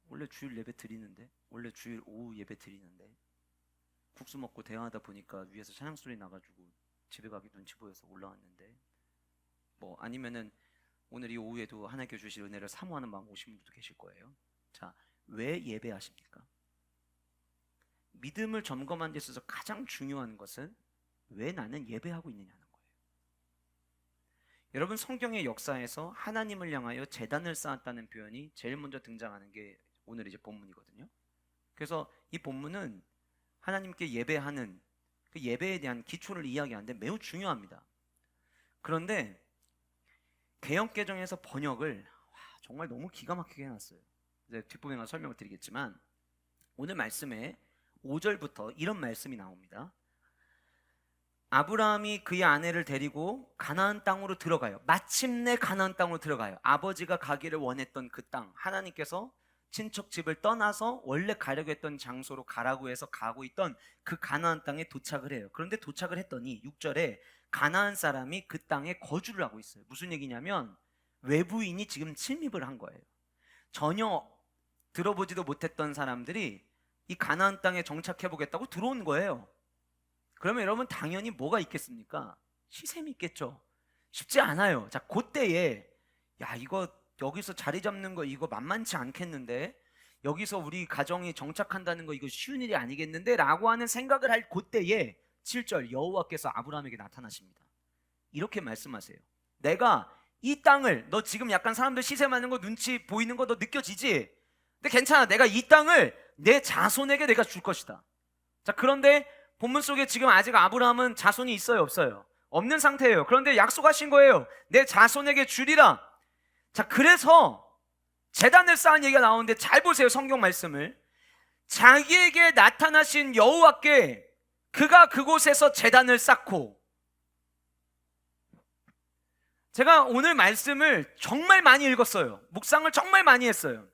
원래 주일 예배 드리는데, 원래 주일 오후 예배 드리는데 국수 먹고 대화하다 보니까 위에서 찬양 소리 나가지고 집에 가기 눈치 보여서 올라왔는데, 뭐 아니면은 오늘 이 오후에도 하나님께 주실 은혜를 사모하는 마음 오신 분도 계실 거예요. 자, 왜 예배하십니까? 믿음을 점검하는 데 있어서 가장 중요한 것은 왜 나는 예배하고 있느냐는 거예요. 여러분, 성경의 역사에서 하나님을 향하여 제단을 쌓았다는 표현이 제일 먼저 등장하는 게 오늘 이제 본문이거든요. 그래서 이 본문은 하나님께 예배하는 그 예배에 대한 기초를 이야기하는데 매우 중요합니다. 그런데 개역개정에서 번역을 정말 너무 기가 막히게 해놨어요. 이제 뒷부분에 가서 설명을 드리겠지만 오늘 말씀에 5절부터 이런 말씀이 나옵니다. 아브라함이 그의 아내를 데리고 가나안 땅으로 들어가요. 마침내 가나안 땅으로 들어가요. 아버지가 가기를 원했던 그 땅, 하나님께서 친척 집을 떠나서 원래 가려고 했던 장소로 가라고 해서 가고 있던 그 가나안 땅에 도착을 해요. 그런데 도착을 했더니 6절에 가나안 사람이 그 땅에 거주를 하고 있어요. 무슨 얘기냐면 외부인이 지금 침입을 한 거예요. 전혀 들어보지도 못했던 사람들이 이 가나안 땅에 정착해 보겠다고 들어온 거예요. 그러면 여러분 당연히 뭐가 있겠습니까? 시샘이 있겠죠. 쉽지 않아요. 자, 그때에 야, 이거 여기서 자리 잡는 거 이거 만만치 않겠는데, 여기서 우리 가정이 정착한다는 거 이거 쉬운 일이 아니겠는데 라고 하는 생각을 할 그때에 7절 여호와께서 아브라함에게 나타나십니다. 이렇게 말씀하세요. 내가 이 땅을, 너 지금 약간 사람들 시샘하는 거 눈치 보이는 거 너 느껴지지? 근데 괜찮아, 내가 이 땅을 내 자손에게 내가 줄 것이다. 자, 그런데 본문 속에 지금 아직 아브라함은 자손이 있어요, 없어요? 없는 상태예요. 그런데 약속하신 거예요. 내 자손에게 주리라. 자, 그래서 제단을 쌓은 얘기가 나오는데 잘 보세요, 성경 말씀을. 자기에게 나타나신 여호와께 그가 그곳에서 제단을 쌓고, 제가 오늘 말씀을 정말 많이 읽었어요. 묵상을 정말 많이 했어요.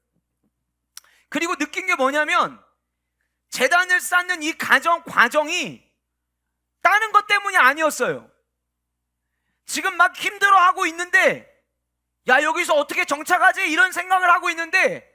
그리고 느낀 게 뭐냐면 제단을 쌓는 이 과정이 다른 것 때문이 아니었어요. 지금 막 힘들어하고 있는데, 야, 여기서 어떻게 정착하지? 이런 생각을 하고 있는데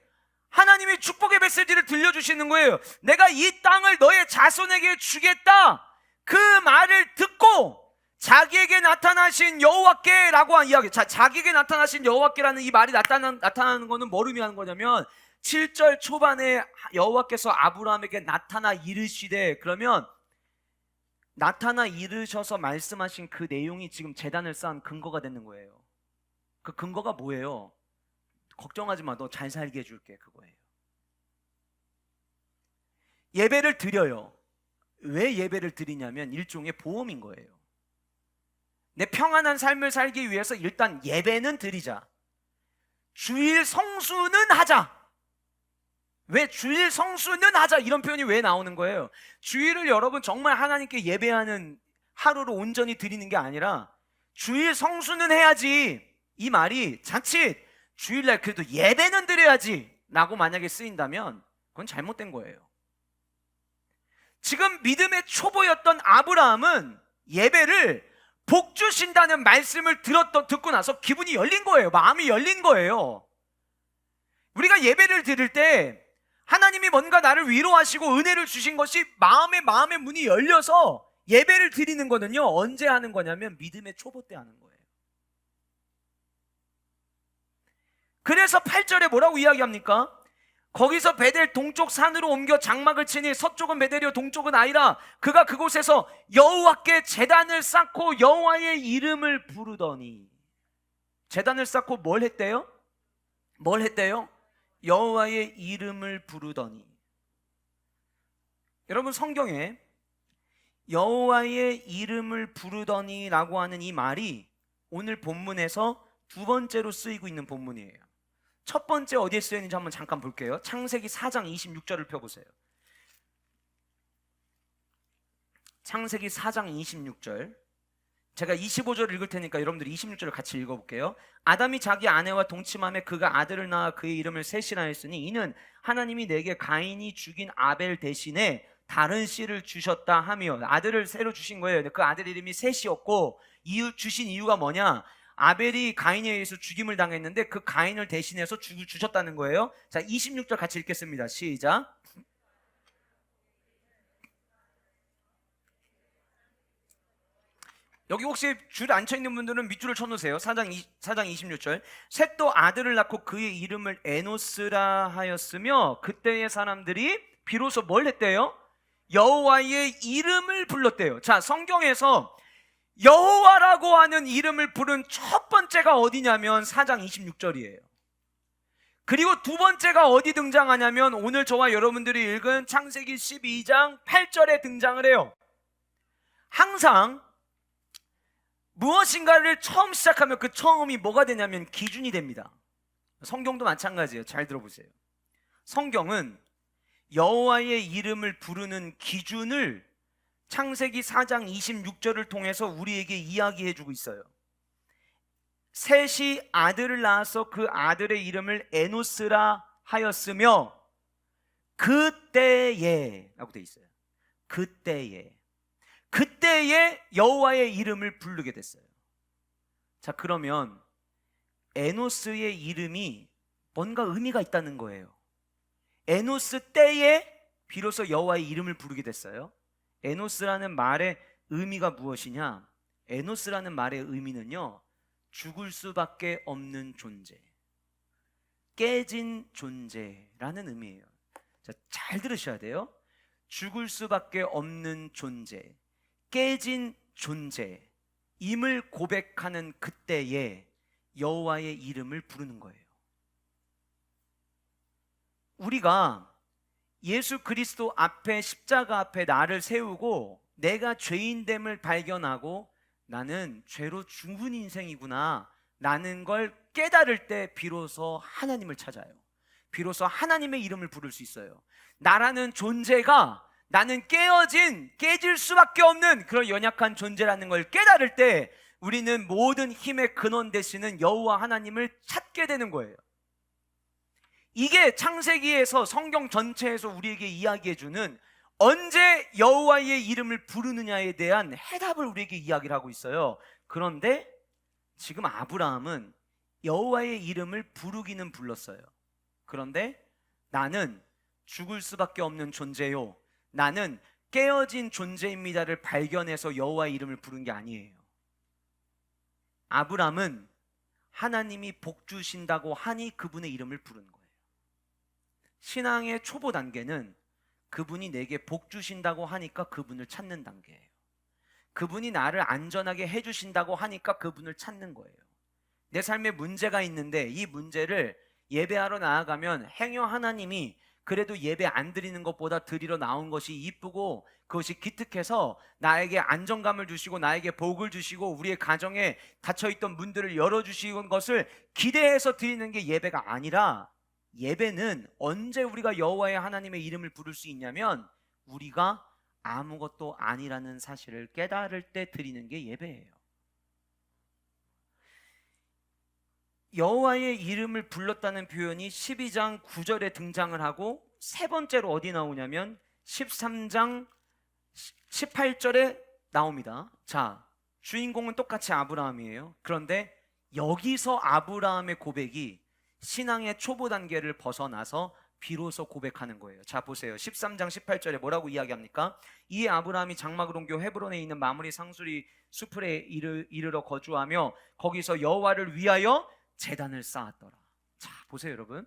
하나님이 축복의 메시지를 들려주시는 거예요. 내가 이 땅을 너의 자손에게 주겠다. 그 말을 듣고 자기에게 나타나신 여호와께 라고 한 이야기. 자, 자기에게 나타나신 여호와께라는 이 말이 나타나는 거는 뭘 의미하는 거냐면 7절 초반에 여호와께서 아브라함에게 나타나 이르시되, 그러면 나타나 이르셔서 말씀하신 그 내용이 지금 제단을 쌓은 근거가 되는 거예요. 그 근거가 뭐예요? 걱정하지 마, 너 잘 살게 해줄게, 그거예요. 예배를 드려요. 왜 예배를 드리냐면 일종의 보험인 거예요. 내 평안한 삶을 살기 위해서 일단 예배는 드리자. 주일 성수는 하자. 왜 주일 성수는 하자, 이런 표현이 왜 나오는 거예요? 주일을 여러분 정말 하나님께 예배하는 하루로 온전히 드리는 게 아니라 주일 성수는 해야지, 이 말이 자칫 주일날 그래도 예배는 드려야지 라고 만약에 쓰인다면 그건 잘못된 거예요. 지금 믿음의 초보였던 아브라함은 예배를 복 주신다는 말씀을 듣고 나서 기분이 열린 거예요. 마음이 열린 거예요. 우리가 예배를 드릴 때 하나님이 뭔가 나를 위로하시고 은혜를 주신 것이 마음의 문이 열려서 예배를 드리는 거는요, 언제 하는 거냐면 믿음의 초보 때 하는 거예요. 그래서 8절에 뭐라고 이야기합니까? 거기서 베델 동쪽 산으로 옮겨 장막을 치니 서쪽은 베델이요 동쪽은 아이라. 그가 그곳에서 여호와께 제단을 쌓고 여호와의 이름을 부르더니. 제단을 쌓고 뭘 했대요? 여호와의 이름을 부르더니. 여러분, 성경에 여호와의 이름을 부르더니 라고 하는 이 말이 오늘 본문에서 두 번째로 쓰이고 있는 본문이에요. 첫 번째 어디에 쓰여있는지 한번 잠깐 볼게요. 창세기 4장 26절을 펴보세요. 창세기 4장 26절. 제가 25절을 읽을 테니까 여러분들이 26절을 같이 읽어볼게요. 아담이 자기 아내와 동침하며 그가 아들을 낳아 그의 이름을 셋이라 했으니 이는 하나님이 내게 가인이 죽인 아벨 대신에 다른 씨를 주셨다 하며, 아들을 새로 주신 거예요. 그 아들 이름이 셋이었고, 주신 이유가 뭐냐? 아벨이 가인에 의해서 죽임을 당했는데 그 가인을 대신해서 주셨다는 거예요. 자, 26절 같이 읽겠습니다. 시작. 여기 혹시 줄 안 쳐 있는 분들은 밑줄을 쳐놓으세요. 4장 26절. 셋도 아들을 낳고 그의 이름을 에노스라 하였으며 그때의 사람들이 비로소 뭘 했대요? 여호와의 이름을 불렀대요. 자, 성경에서 여호와라고 하는 이름을 부른 첫 번째가 어디냐면 4장 26절이에요. 그리고 두 번째가 어디 등장하냐면 오늘 저와 여러분들이 읽은 창세기 12장 8절에 등장을 해요. 항상 무엇인가를 처음 시작하면 그 처음이 뭐가 되냐면 기준이 됩니다. 성경도 마찬가지예요. 잘 들어보세요. 성경은 여호와의 이름을 부르는 기준을 창세기 4장 26절을 통해서 우리에게 이야기해 주고 있어요. 셋이 아들을 낳아서 그 아들의 이름을 에노스라 하였으며 그때에 라고 돼 있어요. 그때에 여호와의 이름을 부르게 됐어요. 자, 그러면 에노스의 이름이 뭔가 의미가 있다는 거예요. 에노스 때에 비로소 여호와의 이름을 부르게 됐어요. 에노스라는 말의 의미가 무엇이냐? 에노스라는 말의 의미는요, 죽을 수밖에 없는 존재, 깨진 존재라는 의미예요. 자, 잘 들으셔야 돼요. 죽을 수밖에 없는 존재, 깨진 존재임을 고백하는 그때에 여호와의 이름을 부르는 거예요. 우리가 예수 그리스도 앞에, 십자가 앞에 나를 세우고 내가 죄인됨을 발견하고 나는 죄로 죽은 인생이구나 라는 걸 깨달을 때 비로소 하나님을 찾아요. 비로소 하나님의 이름을 부를 수 있어요. 나라는 존재가, 나는 깨질 수밖에 없는 그런 연약한 존재라는 걸 깨달을 때 우리는 모든 힘의 근원 되시는 여호와 하나님을 찾게 되는 거예요. 이게 창세기에서, 성경 전체에서 우리에게 이야기해주는 언제 여호와의 이름을 부르느냐에 대한 해답을 우리에게 이야기를 하고 있어요. 그런데 지금 아브라함은 여호와의 이름을 부르기는 불렀어요. 그런데 나는 죽을 수밖에 없는 존재요, 나는 깨어진 존재입니다를 발견해서 여호와의 이름을 부른 게 아니에요. 아브라함은 하나님이 복 주신다고 하니 그분의 이름을 부른 거예요. 신앙의 초보 단계는 그분이 내게 복 주신다고 하니까 그분을 찾는 단계예요. 그분이 나를 안전하게 해주신다고 하니까 그분을 찾는 거예요. 내 삶에 문제가 있는데 이 문제를 예배하러 나아가면 행여 하나님이 그래도 예배 안 드리는 것보다 드리러 나온 것이 이쁘고 그것이 기특해서 나에게 안정감을 주시고 나에게 복을 주시고 우리의 가정에 닫혀있던 문들을 열어주시는 것을 기대해서 드리는 게 예배가 아니라, 예배는 언제 우리가 여호와의 하나님의 이름을 부를 수 있냐면 우리가 아무것도 아니라는 사실을 깨달을 때 드리는 게 예배예요. 여호와의 이름을 불렀다는 표현이 12장 9절에 등장을 하고 세 번째로 어디 나오냐면 13장 18절에 나옵니다. 자, 주인공은 똑같이 아브라함이에요. 그런데 여기서 아브라함의 고백이 신앙의 초보 단계를 벗어나서 비로소 고백하는 거예요. 자, 보세요. 13장 18절에 뭐라고 이야기합니까? 이에 아브라함이 장막을 옮겨 헤브론에 있는 마므리 상수리 수풀에 이르러 거주하며 거기서 여호와를 위하여 제단을 쌓았더라. 자, 보세요 여러분.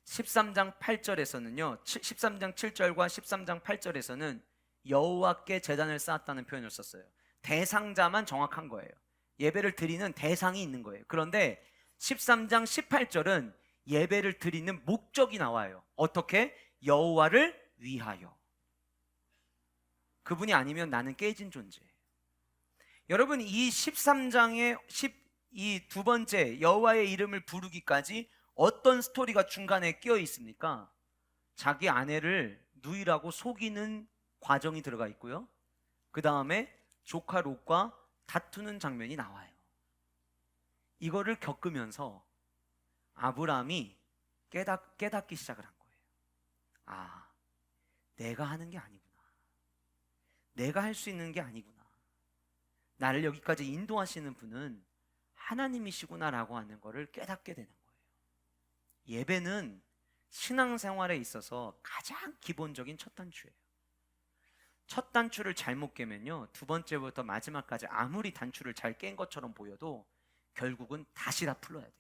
13장 8절에서는요 13장 7절과 13장 8절에서는 여호와께 제단을 쌓았다는 표현을 썼어요. 대상자만 정확한 거예요. 예배를 드리는 대상이 있는 거예요. 그런데 13장 18절은 예배를 드리는 목적이 나와요. 어떻게? 여호와를 위하여. 그분이 아니면 나는 깨진 존재예요. 여러분, 이 13장의 이 두 번째 여호와의 이름을 부르기까지 어떤 스토리가 중간에 끼어 있습니까? 자기 아내를 누이라고 속이는 과정이 들어가 있고요. 그 다음에 조카 롯과 다투는 장면이 나와요. 이거를 겪으면서 아브라함이 깨닫기 시작을 한 거예요. 아, 내가 하는 게 아니구나. 내가 할 수 있는 게 아니구나. 나를 여기까지 인도하시는 분은 하나님이시구나라고 하는 것을 깨닫게 되는 거예요. 예배는 신앙생활에 있어서 가장 기본적인 첫 단추예요. 첫 단추를 잘못 깨면요, 두 번째부터 마지막까지 아무리 단추를 잘 깬 것처럼 보여도 결국은 다시 다 풀어야 돼요.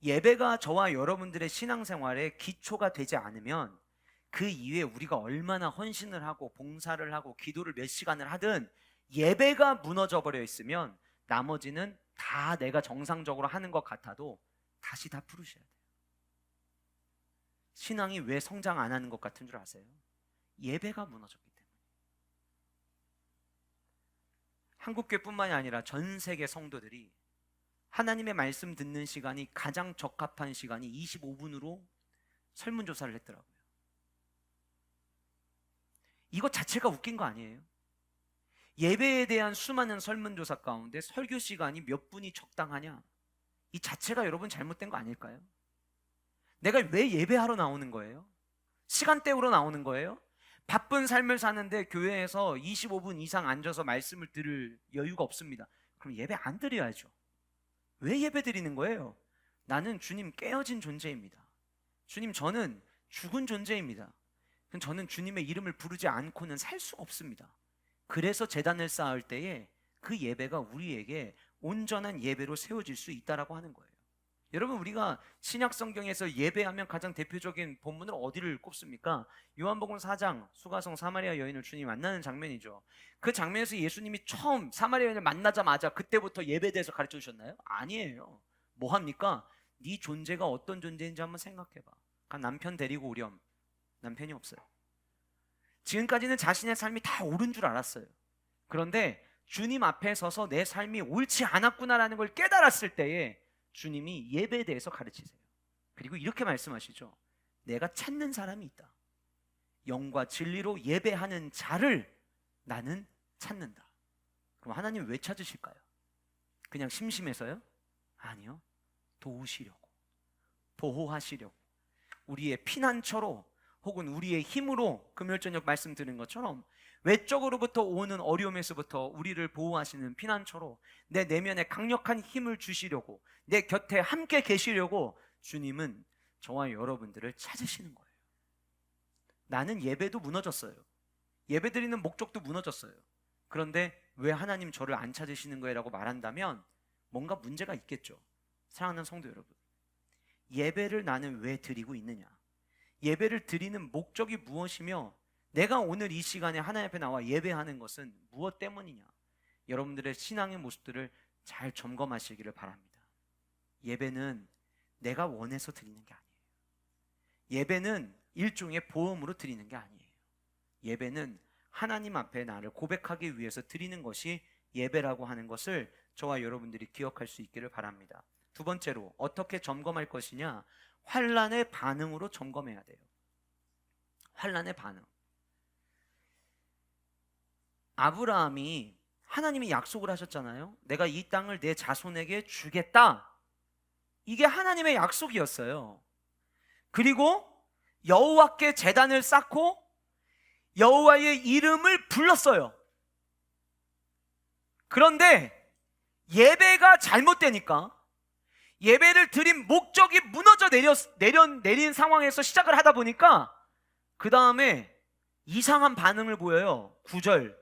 예배가 저와 여러분들의 신앙생활에 기초가 되지 않으면 그 이후에 우리가 얼마나 헌신을 하고 봉사를 하고 기도를 몇 시간을 하든 예배가 무너져 버려 있으면 나머지는 다 내가 정상적으로 하는 것 같아도 다시 다 풀으셔야 돼요. 신앙이 왜 성장 안 하는 것 같은 줄 아세요? 예배가 무너졌기 때문에. 한국교회뿐만이 아니라 전 세계 성도들이 하나님의 말씀 듣는 시간이 가장 적합한 시간이 25분으로 설문조사를 했더라고요. 이거 자체가 웃긴 거 아니에요? 예배에 대한 수많은 설문조사 가운데 설교 시간이 몇 분이 적당하냐? 이 자체가 여러분 잘못된 거 아닐까요? 내가 왜 예배하러 나오는 거예요? 시간 때우러 나오는 거예요? 바쁜 삶을 사는데 교회에서 25분 이상 앉아서 말씀을 들을 여유가 없습니다. 그럼 예배 안 드려야죠. 왜 예배 드리는 거예요? 나는 주님 깨어진 존재입니다. 주님, 저는 죽은 존재입니다. 저는 주님의 이름을 부르지 않고는 살 수가 없습니다. 그래서 제단을 쌓을 때에 그 예배가 우리에게 온전한 예배로 세워질 수 있다라고 하는 거예요. 여러분, 우리가 신약 성경에서 예배하면 가장 대표적인 본문을 어디를 꼽습니까? 요한복음 4장 수가성 사마리아 여인을 주님이 만나는 장면이죠. 그 장면에서 예수님이 처음 사마리아 여인을 만나자마자 그때부터 예배에 대해서 가르쳐 주셨나요? 아니에요. 뭐 합니까? 네 존재가 어떤 존재인지 한번 생각해봐. 남편 데리고 오렴. 남편이 없어요. 지금까지는 자신의 삶이 다 옳은 줄 알았어요. 그런데 주님 앞에 서서 내 삶이 옳지 않았구나라는 걸 깨달았을 때에 주님이 예배에 대해서 가르치세요. 그리고 이렇게 말씀하시죠. 내가 찾는 사람이 있다. 영과 진리로 예배하는 자를 나는 찾는다. 그럼 하나님 왜 찾으실까요? 그냥 심심해서요? 아니요. 도우시려고, 보호하시려고, 우리의 피난처로 혹은 우리의 힘으로 금요일 저녁 말씀 드린 것처럼 외적으로부터 오는 어려움에서부터 우리를 보호하시는 피난처로 내 내면에 강력한 힘을 주시려고, 내 곁에 함께 계시려고 주님은 저와 여러분들을 찾으시는 거예요. 나는 예배도 무너졌어요. 예배드리는 목적도 무너졌어요. 그런데 왜 하나님 저를 안 찾으시는 거예요? 라고 말한다면 뭔가 문제가 있겠죠. 사랑하는 성도 여러분, 예배를 나는 왜 드리고 있느냐? 예배를 드리는 목적이 무엇이며 내가 오늘 이 시간에 하나님 앞에 나와 예배하는 것은 무엇 때문이냐? 여러분들의 신앙의 모습들을 잘 점검하시기를 바랍니다. 예배는 내가 원해서 드리는 게 아니에요. 예배는 일종의 보험으로 드리는 게 아니에요. 예배는 하나님 앞에 나를 고백하기 위해서 드리는 것이 예배라고 하는 것을 저와 여러분들이 기억할 수 있기를 바랍니다. 두 번째로 어떻게 점검할 것이냐? 환난의 반응으로 점검해야 돼요. 환난의 반응. 아브라함이 하나님이 약속을 하셨잖아요. 내가 이 땅을 내 자손에게 주겠다. 이게 하나님의 약속이었어요. 그리고 여호와께 제단을 쌓고 여호와의 이름을 불렀어요. 그런데 예배가 잘못되니까, 예배를 드린 목적이 무너져 내린 상황에서 시작을 하다 보니까 그 다음에 이상한 반응을 보여요. 9절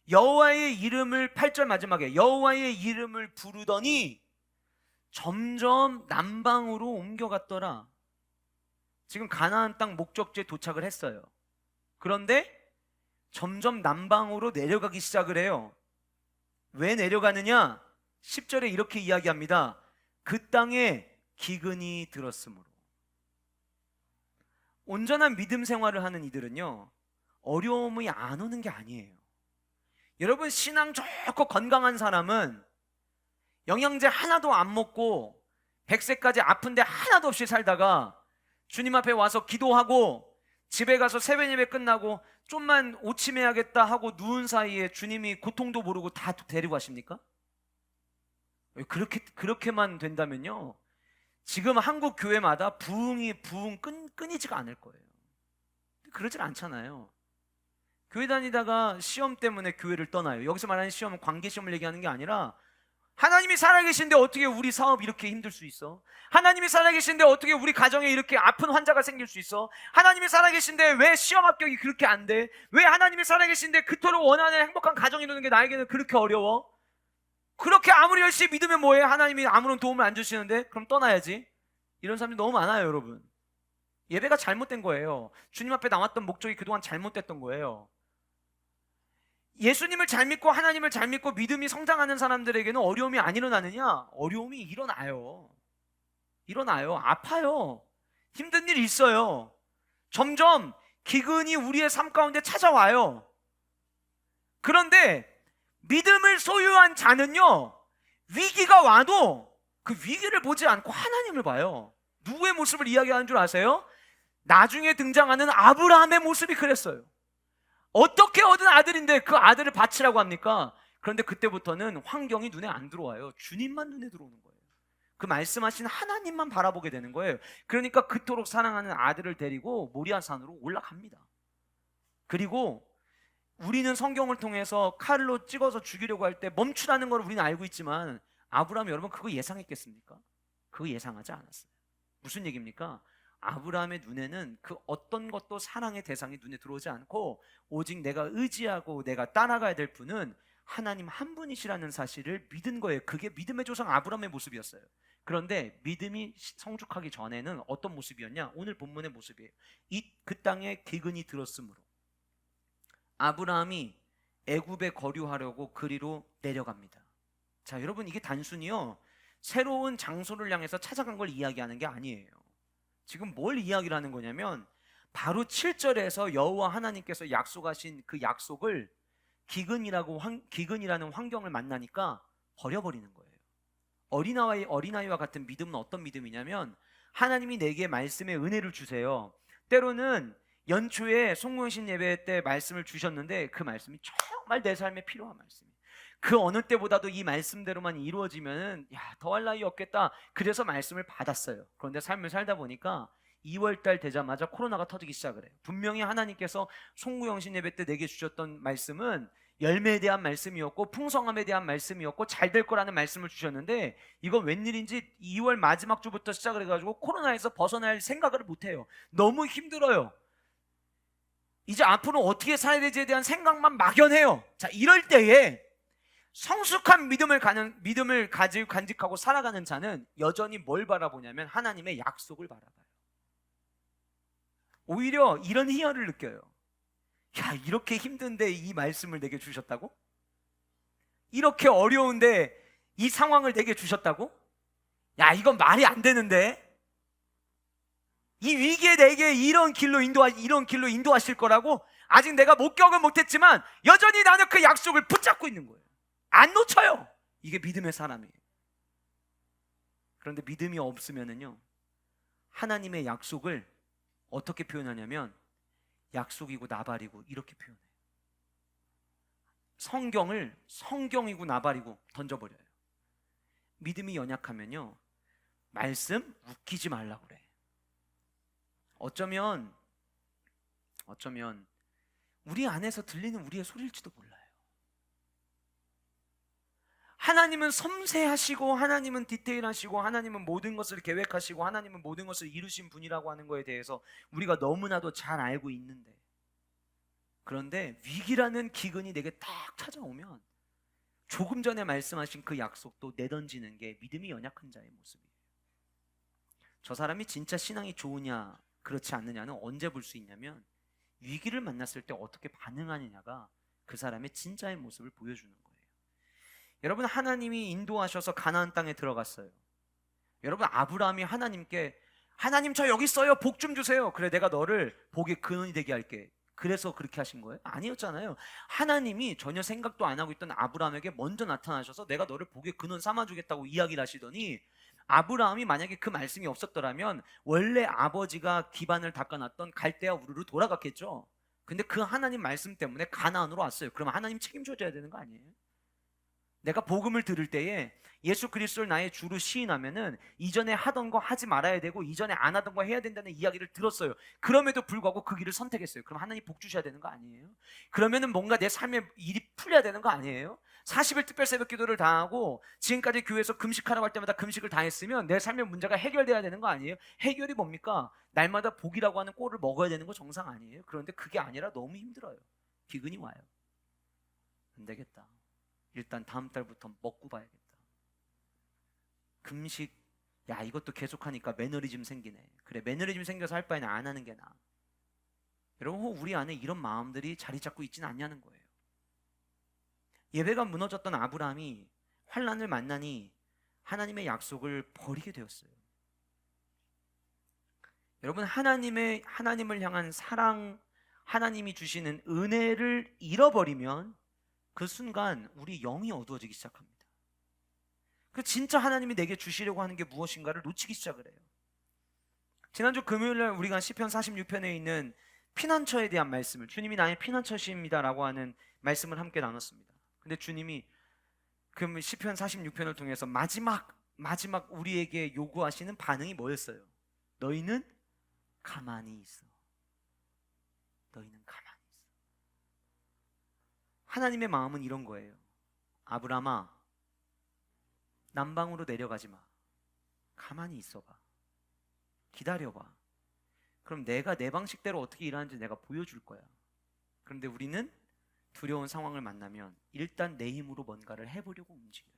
여호와의 이름을, 8절 마지막에 여호와의 이름을 부르더니 점점 남방으로 옮겨갔더라. 지금 가나안 땅 목적지에 도착을 했어요. 그런데 점점 남방으로 내려가기 시작을 해요. 왜 내려가느냐? 10절에 이렇게 이야기합니다. 그 땅에 기근이 들었으므로. 온전한 믿음 생활을 하는 이들은요, 어려움이 안 오는 게 아니에요. 여러분, 신앙 좋고 건강한 사람은 영양제 하나도 안 먹고 100세까지 아픈데 하나도 없이 살다가 주님 앞에 와서 기도하고 집에 가서 새벽 예배 끝나고 좀만 오침해야겠다 하고 누운 사이에 주님이 고통도 모르고 다 데리고 가십니까? 그렇게만 된다면요, 지금 한국 교회마다 부흥 끊이지가 않을 거예요. 그러질 않잖아요. 교회 다니다가 시험 때문에 교회를 떠나요. 여기서 말하는 시험은 관계 시험을 얘기하는 게 아니라, 하나님이 살아계신데 어떻게 우리 사업 이렇게 힘들 수 있어? 하나님이 살아계신데 어떻게 우리 가정에 이렇게 아픈 환자가 생길 수 있어? 하나님이 살아계신데 왜 시험 합격이 그렇게 안 돼? 왜 하나님이 살아계신데 그토록 원하는 행복한 가정이 이루는 게 나에게는 그렇게 어려워? 그렇게 아무리 열심히 믿으면 뭐해? 하나님이 아무런 도움을 안 주시는데? 그럼 떠나야지. 이런 사람들이 너무 많아요, 여러분. 예배가 잘못된 거예요. 주님 앞에 나왔던 목적이 그동안 잘못됐던 거예요. 예수님을 잘 믿고 하나님을 잘 믿고 믿음이 성장하는 사람들에게는 어려움이 안 일어나느냐? 어려움이 일어나요. 아파요. 힘든 일이 있어요. 점점 기근이 우리의 삶 가운데 찾아와요. 그런데 믿음을 소유한 자는요, 위기가 와도 그 위기를 보지 않고 하나님을 봐요. 누구의 모습을 이야기하는 줄 아세요? 나중에 등장하는 아브라함의 모습이 그랬어요. 어떻게 얻은 아들인데 그 아들을 바치라고 합니까? 그런데 그때부터는 환경이 눈에 안 들어와요. 주님만 눈에 들어오는 거예요. 그 말씀하신 하나님만 바라보게 되는 거예요. 그러니까 그토록 사랑하는 아들을 데리고 모리아산으로 올라갑니다. 그리고 우리는 성경을 통해서 칼로 찍어서 죽이려고 할 때 멈추라는 걸 우리는 알고 있지만, 아브라함 여러분 그거 예상했겠습니까? 그거 예상하지 않았어요. 무슨 얘기입니까? 아브라함의 눈에는 그 어떤 것도 사랑의 대상이 눈에 들어오지 않고, 오직 내가 의지하고 내가 따라가야 될 분은 하나님 한 분이시라는 사실을 믿은 거예요. 그게 믿음의 조상 아브라함의 모습이었어요. 그런데 믿음이 성숙하기 전에는 어떤 모습이었냐? 오늘 본문의 모습이에요. 그 땅에 기근이 들었으므로 아브라함이 애굽에 거류하려고 그리로 내려갑니다. 자, 여러분, 이게 단순히요 새로운 장소를 향해서 찾아간 걸 이야기하는 게 아니에요. 지금 뭘 이야기를 하는 거냐면, 바로 7절에서 여호와 하나님께서 약속하신 그 약속을 기근이라는 환경을 만나니까 버려버리는 거예요. 어린아이와 같은 믿음은 어떤 믿음이냐면, 하나님이 내게 말씀의 은혜를 주세요. 때로는 연초에 송구영신 예배 때 말씀을 주셨는데 그 말씀이 정말 내 삶에 필요한 말씀이에요. 그 어느 때보다도 이 말씀대로만 이루어지면 더할 나위 없겠다. 그래서 말씀을 받았어요. 그런데 삶을 살다 보니까 2월달 되자마자 코로나가 터지기 시작을 해요. 분명히 하나님께서 송구영신 예배 때 내게 주셨던 말씀은 열매에 대한 말씀이었고 풍성함에 대한 말씀이었고 잘 될 거라는 말씀을 주셨는데, 이건 웬일인지 2월 마지막 주부터 시작을 해가지고 코로나에서 벗어날 생각을 못해요. 너무 힘들어요. 이제 앞으로 어떻게 살아야 될지에 대한 생각만 막연해요. 자, 이럴 때에 성숙한 믿음을 가지고 간직하고 살아가는 자는 여전히 뭘 바라보냐면 하나님의 약속을 바라봐요. 오히려 이런 희열을 느껴요. 야, 이렇게 힘든데 이 말씀을 내게 주셨다고? 이렇게 어려운데 이 상황을 내게 주셨다고? 야, 이건 말이 안 되는데? 이 위기에 내게 이런 길로 인도하실 거라고? 아직 내가 목격은 못했지만 여전히 나는 그 약속을 붙잡고 있는 거예요. 안 놓쳐요. 이게 믿음의 사람이에요. 그런데 믿음이 없으면은요, 하나님의 약속을 어떻게 표현하냐면 약속이고 나발이고 이렇게 표현해요. 성경을 성경이고 나발이고 던져버려요. 믿음이 연약하면요, 말씀 웃기지 말라고 그래. 어쩌면 우리 안에서 들리는 우리의 소리일지도 몰라요. 하나님은 섬세하시고 하나님은 디테일하시고 하나님은 모든 것을 계획하시고 하나님은 모든 것을 이루신 분이라고 하는 거에 대해서 우리가 너무나도 잘 알고 있는데, 그런데 위기라는 기근이 내게 딱 찾아오면 조금 전에 말씀하신 그 약속도 내던지는 게 믿음이 연약한 자의 모습이에요. 저 사람이 진짜 신앙이 좋으냐 그렇지 않느냐는 언제 볼 수 있냐면, 위기를 만났을 때 어떻게 반응하느냐가 그 사람의 진짜의 모습을 보여주는 거예요. 여러분, 하나님이 인도하셔서 가나안 땅에 들어갔어요. 여러분, 아브라함이 하나님께 하나님 저 여기 있어요, 복 좀 주세요. 그래, 내가 너를 복의 근원이 되게 할게. 그래서 그렇게 하신 거예요? 아니었잖아요. 하나님이 전혀 생각도 안 하고 있던 아브라함에게 먼저 나타나셔서 내가 너를 복의 근원 삼아주겠다고 이야기를 하시더니, 아브라함이 만약에 그 말씀이 없었더라면 원래 아버지가 기반을 닦아놨던 갈대아 우르로 돌아갔겠죠. 근데 그 하나님 말씀 때문에 가나안으로 왔어요. 그러면 하나님 책임져줘야 되는 거 아니에요? 내가 복음을 들을 때에 예수 그리스도를 나의 주로 시인하면은 이전에 하던 거 하지 말아야 되고 이전에 안 하던 거 해야 된다는 이야기를 들었어요. 그럼에도 불구하고 그 길을 선택했어요. 그럼 하나님 복 주셔야 되는 거 아니에요? 그러면은 뭔가 내 삶의 일이 풀려야 되는 거 아니에요? 40일 특별 새벽 기도를 다 하고 지금까지 교회에서 금식하라고 할 때마다 금식을 다 했으면 내 삶의 문제가 해결돼야 되는 거 아니에요? 해결이 뭡니까? 날마다 복이라고 하는 꼴을 먹어야 되는 거 정상 아니에요? 그런데 그게 아니라 너무 힘들어요. 기근이 와요. 안 되겠다. 일단 다음 달부터 먹고 봐야겠다. 금식, 야 이것도 계속하니까 매너리즘 생기네. 그래, 매너리즘 생겨서 할 바에는 안 하는 게 나아. 여러분, 우리 안에 이런 마음들이 자리 잡고 있지는 않냐는 거예요. 예배가 무너졌던 아브라함이 환난을 만나니 하나님의 약속을 버리게 되었어요. 여러분, 하나님을 향한 사랑, 하나님이 주시는 은혜를 잃어버리면 그 순간 우리 영이 어두워지기 시작합니다. 그 진짜 하나님이 내게 주시려고 하는 게 무엇인가를 놓치기 시작을 해요. 지난주 금요일날 우리가 시편 46편에 있는 피난처에 대한 말씀을, 주님이 나의 피난처십니다 라고 하는 말씀을 함께 나눴습니다. 근데 주님이 그 시편 46편을 통해서 마지막 우리에게 요구하시는 반응이 뭐였어요? 너희는 가만히 있어. 너희는 가만히 있어. 하나님의 마음은 이런 거예요. 아브라함아, 남방으로 내려가지 마. 가만히 있어봐. 기다려봐. 그럼 내가 내 방식대로 어떻게 일하는지 내가 보여줄 거야. 그런데 우리는 두려운 상황을 만나면 일단 내 힘으로 뭔가를 해보려고 움직여요.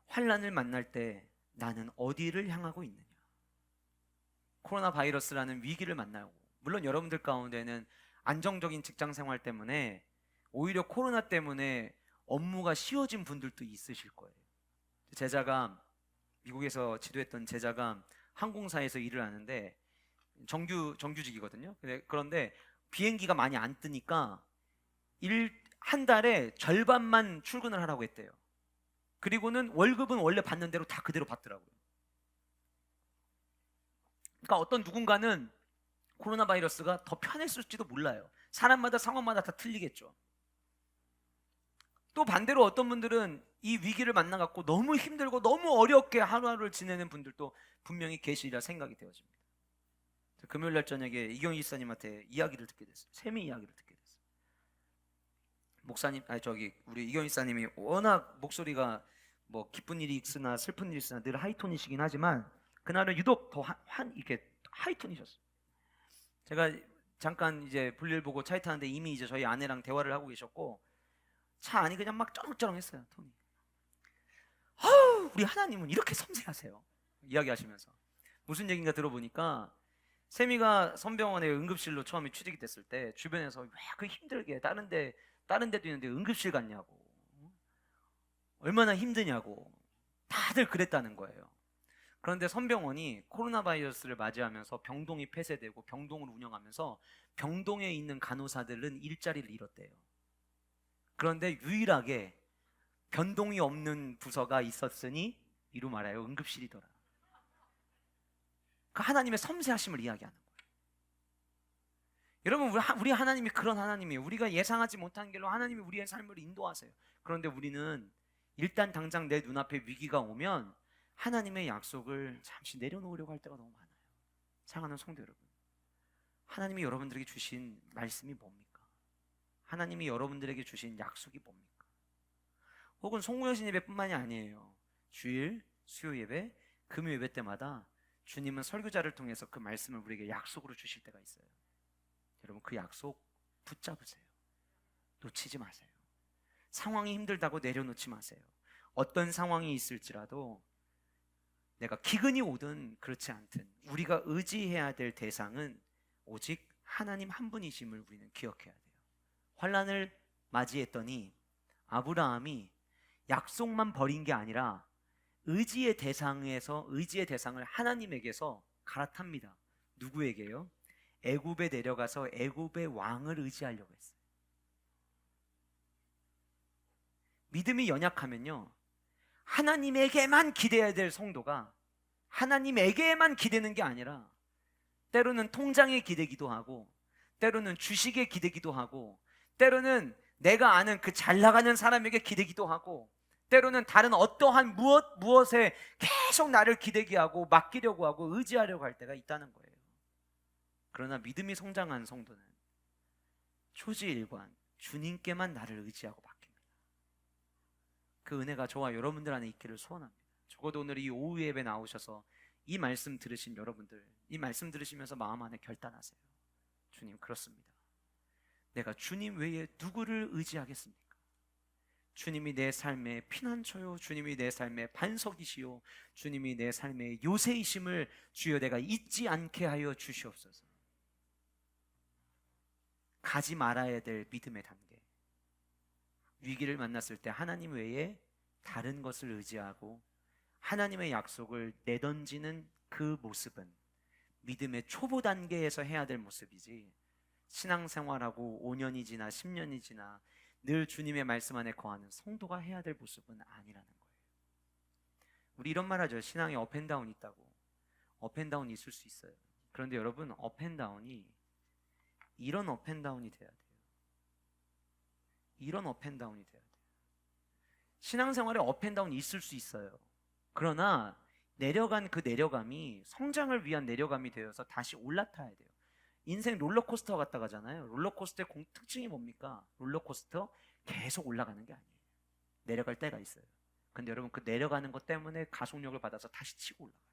환난을 만날 때 나는 어디를 향하고 있느냐? 코로나 바이러스라는 위기를 만나고, 물론 여러분들 가운데는 안정적인 직장 생활 때문에 오히려 코로나 때문에 업무가 쉬워진 분들도 있으실 거예요. 제자가, 미국에서 지도했던 제자가 항공사에서 일을 하는데 정규직이거든요. 그런데 비행기가 많이 안 뜨니까 한 달에 절반만 출근을 하라고 했대요. 그리고는 월급은 원래 받는 대로 다 그대로 받더라고요. 그러니까 어떤 누군가는 코로나 바이러스가 더 편했을지도 몰라요. 사람마다 상황마다 다 틀리겠죠. 또 반대로 어떤 분들은 이 위기를 만나갖고 너무 힘들고 너무 어렵게 하루하루를 지내는 분들도 분명히 계시리라 생각이 되어집니다. 금요일날 저녁에 이경희 집사님한테 이야기를 듣게 됐어요. 샘이 이야기를 듣게 됐어요. 목사님, 우리 이경희 집사님이 워낙 목소리가 뭐 기쁜 일이 있으나 슬픈 일이 있으나 늘 하이톤이시긴 하지만 그날은 유독 더 이렇게 하이톤이셨어요. 제가 잠깐 이제 볼일 보고 차에 타는데 이미 이제 저희 아내랑 대화를 하고 계셨고, 차 안이 그냥 막 쩌렁쩌렁했어요. 톤이. 우리 하나님은 이렇게 섬세하세요. 이야기하시면서 무슨 얘기인가 들어보니까, 세미가 선병원의 응급실로 처음에 취직이 됐을 때 주변에서 왜 그 힘들게 다른 데도 있는데 응급실 갔냐고, 얼마나 힘드냐고 다들 그랬다는 거예요. 그런데 선병원이 코로나 바이러스를 맞이하면서 병동이 폐쇄되고 병동을 운영하면서 병동에 있는 간호사들은 일자리를 잃었대요. 그런데 유일하게 변동이 없는 부서가 있었으니 이루 말하여 응급실이더라. 그 하나님의 섬세하심을 이야기하는 거예요. 여러분, 우리 하나님이 그런 하나님이에요. 우리가 예상하지 못한 길로 하나님이 우리의 삶을 인도하세요. 그런데 우리는 일단 당장 내 눈앞에 위기가 오면 하나님의 약속을 잠시 내려놓으려고 할 때가 너무 많아요. 사랑하는 성도 여러분, 하나님이 여러분들에게 주신 말씀이 뭡니까? 하나님이 여러분들에게 주신 약속이 뭡니까? 혹은 송구여신 예배뿐만이 아니에요. 주일, 수요 예배, 금요 예배 때마다 주님은 설교자를 통해서 그 말씀을 우리에게 약속으로 주실 때가 있어요. 여러분, 그 약속 붙잡으세요. 놓치지 마세요. 상황이 힘들다고 내려놓지 마세요. 어떤 상황이 있을지라도 내가 기근이 오든 그렇지 않든 우리가 의지해야 될 대상은 오직 하나님 한 분이심을 우리는 기억해야 돼요. 환난을 맞이했더니 아브라함이 약속만 버린 게 아니라 의지의 대상을 하나님에게서 갈아탑니다. 누구에게요? 애굽에 내려가서 애굽의 왕을 의지하려고 했어요. 믿음이 연약하면요, 하나님에게만 기대야 될 성도가 하나님에게만 기대는 게 아니라 때로는 통장에 기대기도 하고, 때로는 주식에 기대기도 하고, 때로는 내가 아는 그 잘 나가는 사람에게 기대기도 하고, 때로는 다른 어떠한 무엇에 계속 나를 기대게 하고 맡기려고 하고 의지하려고 할 때가 있다는 거예요. 그러나 믿음이 성장한 성도는 초지일관 주님께만 나를 의지하고 맡깁니다. 그 은혜가 저와 여러분들 안에 있기를 소원합니다. 적어도 오늘 이 오후 예배 나오셔서 이 말씀 들으신 여러분들, 이 말씀 들으시면서 마음 안에 결단하세요. 주님, 그렇습니다. 내가 주님 외에 누구를 의지하겠습니까? 주님이 내 삶의 피난처요, 주님이 내 삶의 반석이시요, 주님이 내 삶의 요새이심을 주여 내가 잊지 않게 하여 주시옵소서. 가지 말아야 될 믿음의 단계, 위기를 만났을 때 하나님 외에 다른 것을 의지하고 하나님의 약속을 내던지는 그 모습은 믿음의 초보 단계에서 해야 될 모습이지, 신앙생활하고 5년이 지나 10년이 지나 늘 주님의 말씀 안에 거하는 성도가 해야 될 모습은 아니라는 거예요. 우리 이런 말 하죠. 신앙에 업앤다운이 있다고. 업앤다운이 있을 수 있어요. 그런데 여러분, 업앤다운이 이런 업앤다운이 돼야 돼요. 이런 업앤다운이 돼야 돼요. 신앙생활에 업앤다운이 있을 수 있어요. 그러나 내려간 그 내려감이 성장을 위한 내려감이 되어서 다시 올라타야 돼요. 인생 롤러코스터 갔다 가잖아요. 롤러코스터의 특징이 뭡니까? 롤러코스터 계속 올라가는 게 아니에요. 내려갈 때가 있어요. 근데 여러분, 그 내려가는 것 때문에 가속력을 받아서 다시 치고 올라가요.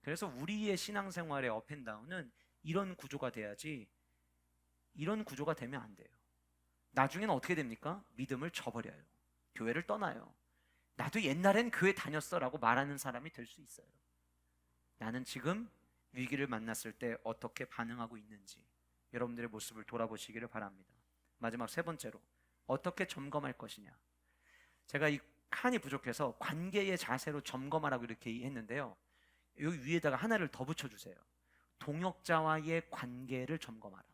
그래서 우리의 신앙생활의 업앤다운은 이런 구조가 돼야지, 이런 구조가 되면 안 돼요. 나중에는 어떻게 됩니까? 믿음을 저버려요. 교회를 떠나요. 나도 옛날엔 교회 다녔어 라고 말하는 사람이 될 수 있어요. 나는 지금 위기를 만났을 때 어떻게 반응하고 있는지 여러분들의 모습을 돌아보시기를 바랍니다. 마지막 세 번째로, 어떻게 점검할 것이냐. 제가 이 칸이 부족해서 관계의 자세로 점검하라고 이렇게 했는데요, 여기 위에다가 하나를 더 붙여주세요. 동역자와의 관계를 점검하라.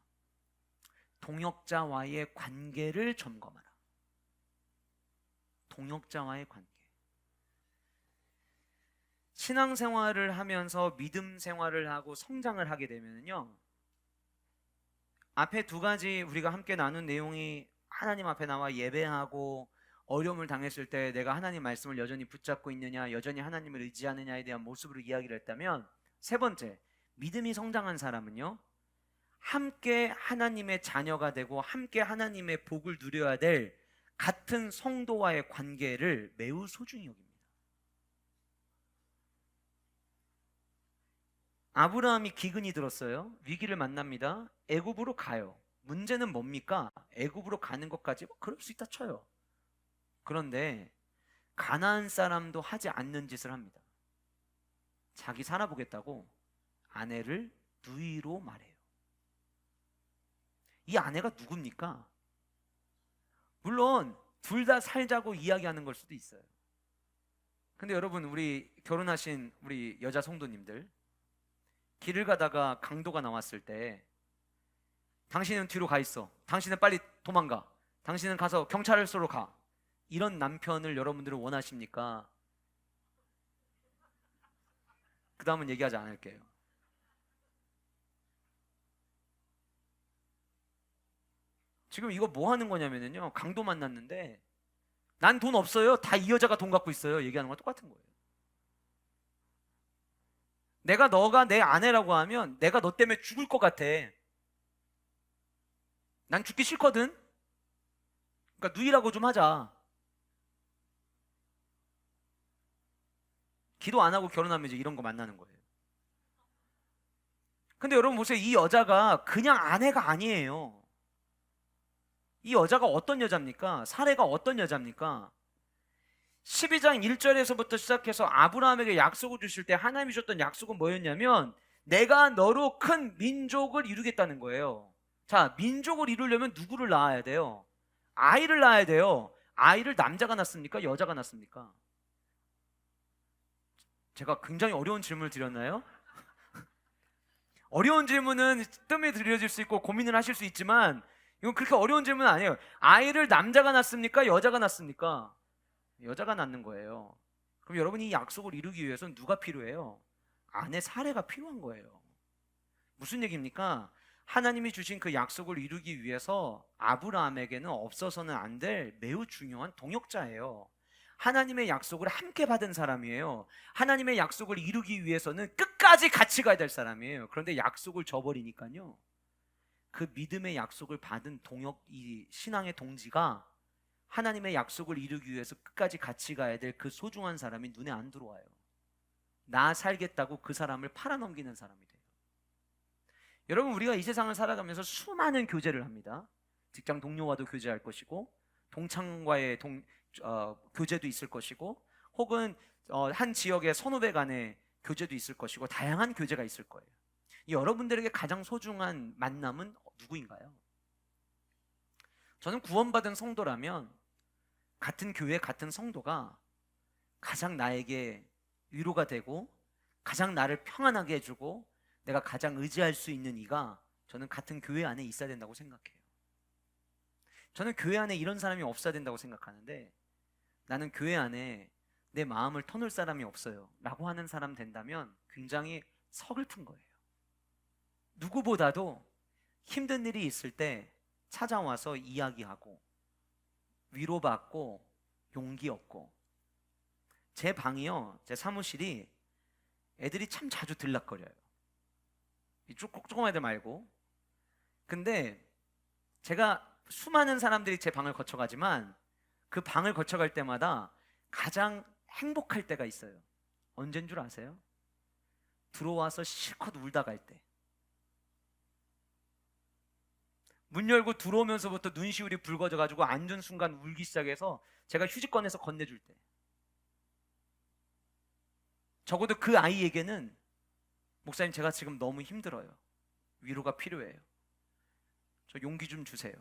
동역자와의 관계를 점검하라. 동역자와의 관계. 신앙생활을 하면서 믿음 생활을 하고 성장을 하게 되면요, 앞에 두 가지 우리가 함께 나눈 내용이 하나님 앞에 나와 예배하고 어려움을 당했을 때 내가 하나님 말씀을 여전히 붙잡고 있느냐, 여전히 하나님을 의지하느냐에 대한 모습으로 이야기를 했다면, 세 번째, 믿음이 성장한 사람은요, 함께 하나님의 자녀가 되고 함께 하나님의 복을 누려야 될 같은 성도와의 관계를 매우 소중히 여깁니다. 아브라함이 기근이 들었어요. 위기를 만납니다. 애굽으로 가요. 문제는 뭡니까? 애굽으로 가는 것까지 그럴 수 있다 쳐요. 그런데 가나안 사람도 하지 않는 짓을 합니다. 자기 살아보겠다고 아내를 누이로 말해요. 이 아내가 누굽니까? 물론 둘 다 살자고 이야기하는 걸 수도 있어요. 근데 여러분, 우리 결혼하신 우리 여자 성도님들, 길을 가다가 강도가 나왔을 때 당신은 뒤로 가 있어, 당신은 빨리 도망가, 당신은 가서 경찰서로 가, 이런 남편을 여러분들은 원하십니까? 그 다음은 얘기하지 않을게요. 지금 이거 뭐 하는 거냐면요, 강도 만났는데 난 돈 없어요, 다 이 여자가 돈 갖고 있어요, 얘기하는 거랑 똑같은 거예요. 너가 내 아내라고 하면 내가 너 때문에 죽을 것 같아. 난 죽기 싫거든. 그러니까 누이라고 좀 하자. 기도 안 하고 결혼하면 이제 이런 거 만나는 거예요. 근데 여러분 보세요. 이 여자가 그냥 아내가 아니에요. 이 여자가 어떤 여자입니까? 사례가 어떤 여자입니까? 12장 1절에서부터 시작해서 아브라함에게 약속을 주실 때 하나님이 주셨던 약속은 뭐였냐면, 내가 너로 큰 민족을 이루겠다는 거예요. 자, 민족을 이루려면 누구를 낳아야 돼요? 아이를 낳아야 돼요. 아이를 남자가 낳습니까? 여자가 낳습니까? 제가 굉장히 어려운 질문을 드렸나요? 어려운 질문은 뜸에 들여질 수 있고 고민을 하실 수 있지만, 이건 그렇게 어려운 질문은 아니에요. 아이를 남자가 낳습니까? 여자가 낳습니까? 여자가 낳는 거예요. 그럼 여러분이 이 약속을 이루기 위해서는 누가 필요해요? 아내 사례가 필요한 거예요. 무슨 얘기입니까? 하나님이 주신 그 약속을 이루기 위해서 아브라함에게는 없어서는 안 될 매우 중요한 동역자예요. 하나님의 약속을 함께 받은 사람이에요. 하나님의 약속을 이루기 위해서는 끝까지 같이 가야 될 사람이에요. 그런데 약속을 저버리니까요, 그 믿음의 약속을 받은 이 신앙의 동지가 하나님의 약속을 이루기 위해서 끝까지 같이 가야 될 그 소중한 사람이 눈에 안 들어와요. 나 살겠다고 그 사람을 팔아넘기는 사람이 돼요. 여러분, 우리가 이 세상을 살아가면서 수많은 교제를 합니다. 직장 동료와도 교제할 것이고, 동창과의 교제도 있을 것이고, 혹은 한 지역의 선후배 간의 교제도 있을 것이고, 다양한 교제가 있을 거예요. 여러분들에게 가장 소중한 만남은 누구인가요? 저는 구원받은 성도라면 같은 교회, 같은 성도가 가장 나에게 위로가 되고 가장 나를 평안하게 해주고 내가 가장 의지할 수 있는 이가 저는 같은 교회 안에 있어야 된다고 생각해요. 저는 교회 안에 이런 사람이 없어야 된다고 생각하는데, 나는 교회 안에 내 마음을 터놓을 사람이 없어요 라고 하는 사람 된다면 굉장히 서글픈 거예요. 누구보다도 힘든 일이 있을 때 찾아와서 이야기하고 위로받고 용기 얻고, 제 방이요, 제 사무실이 애들이 참 자주 들락거려요. 조그만 애들 말고. 근데 제가 수많은 사람들이 제 방을 거쳐가지만 그 방을 거쳐갈 때마다 가장 행복할 때가 있어요. 언제인 줄 아세요? 들어와서 실컷 울다 갈 때. 문 열고 들어오면서부터 눈시울이 붉어져가지고 앉은 순간 울기 시작해서 제가 휴지꺼내서 건네줄 때. 적어도 그 아이에게는 목사님, 제가 지금 너무 힘들어요. 위로가 필요해요. 저 용기 좀 주세요.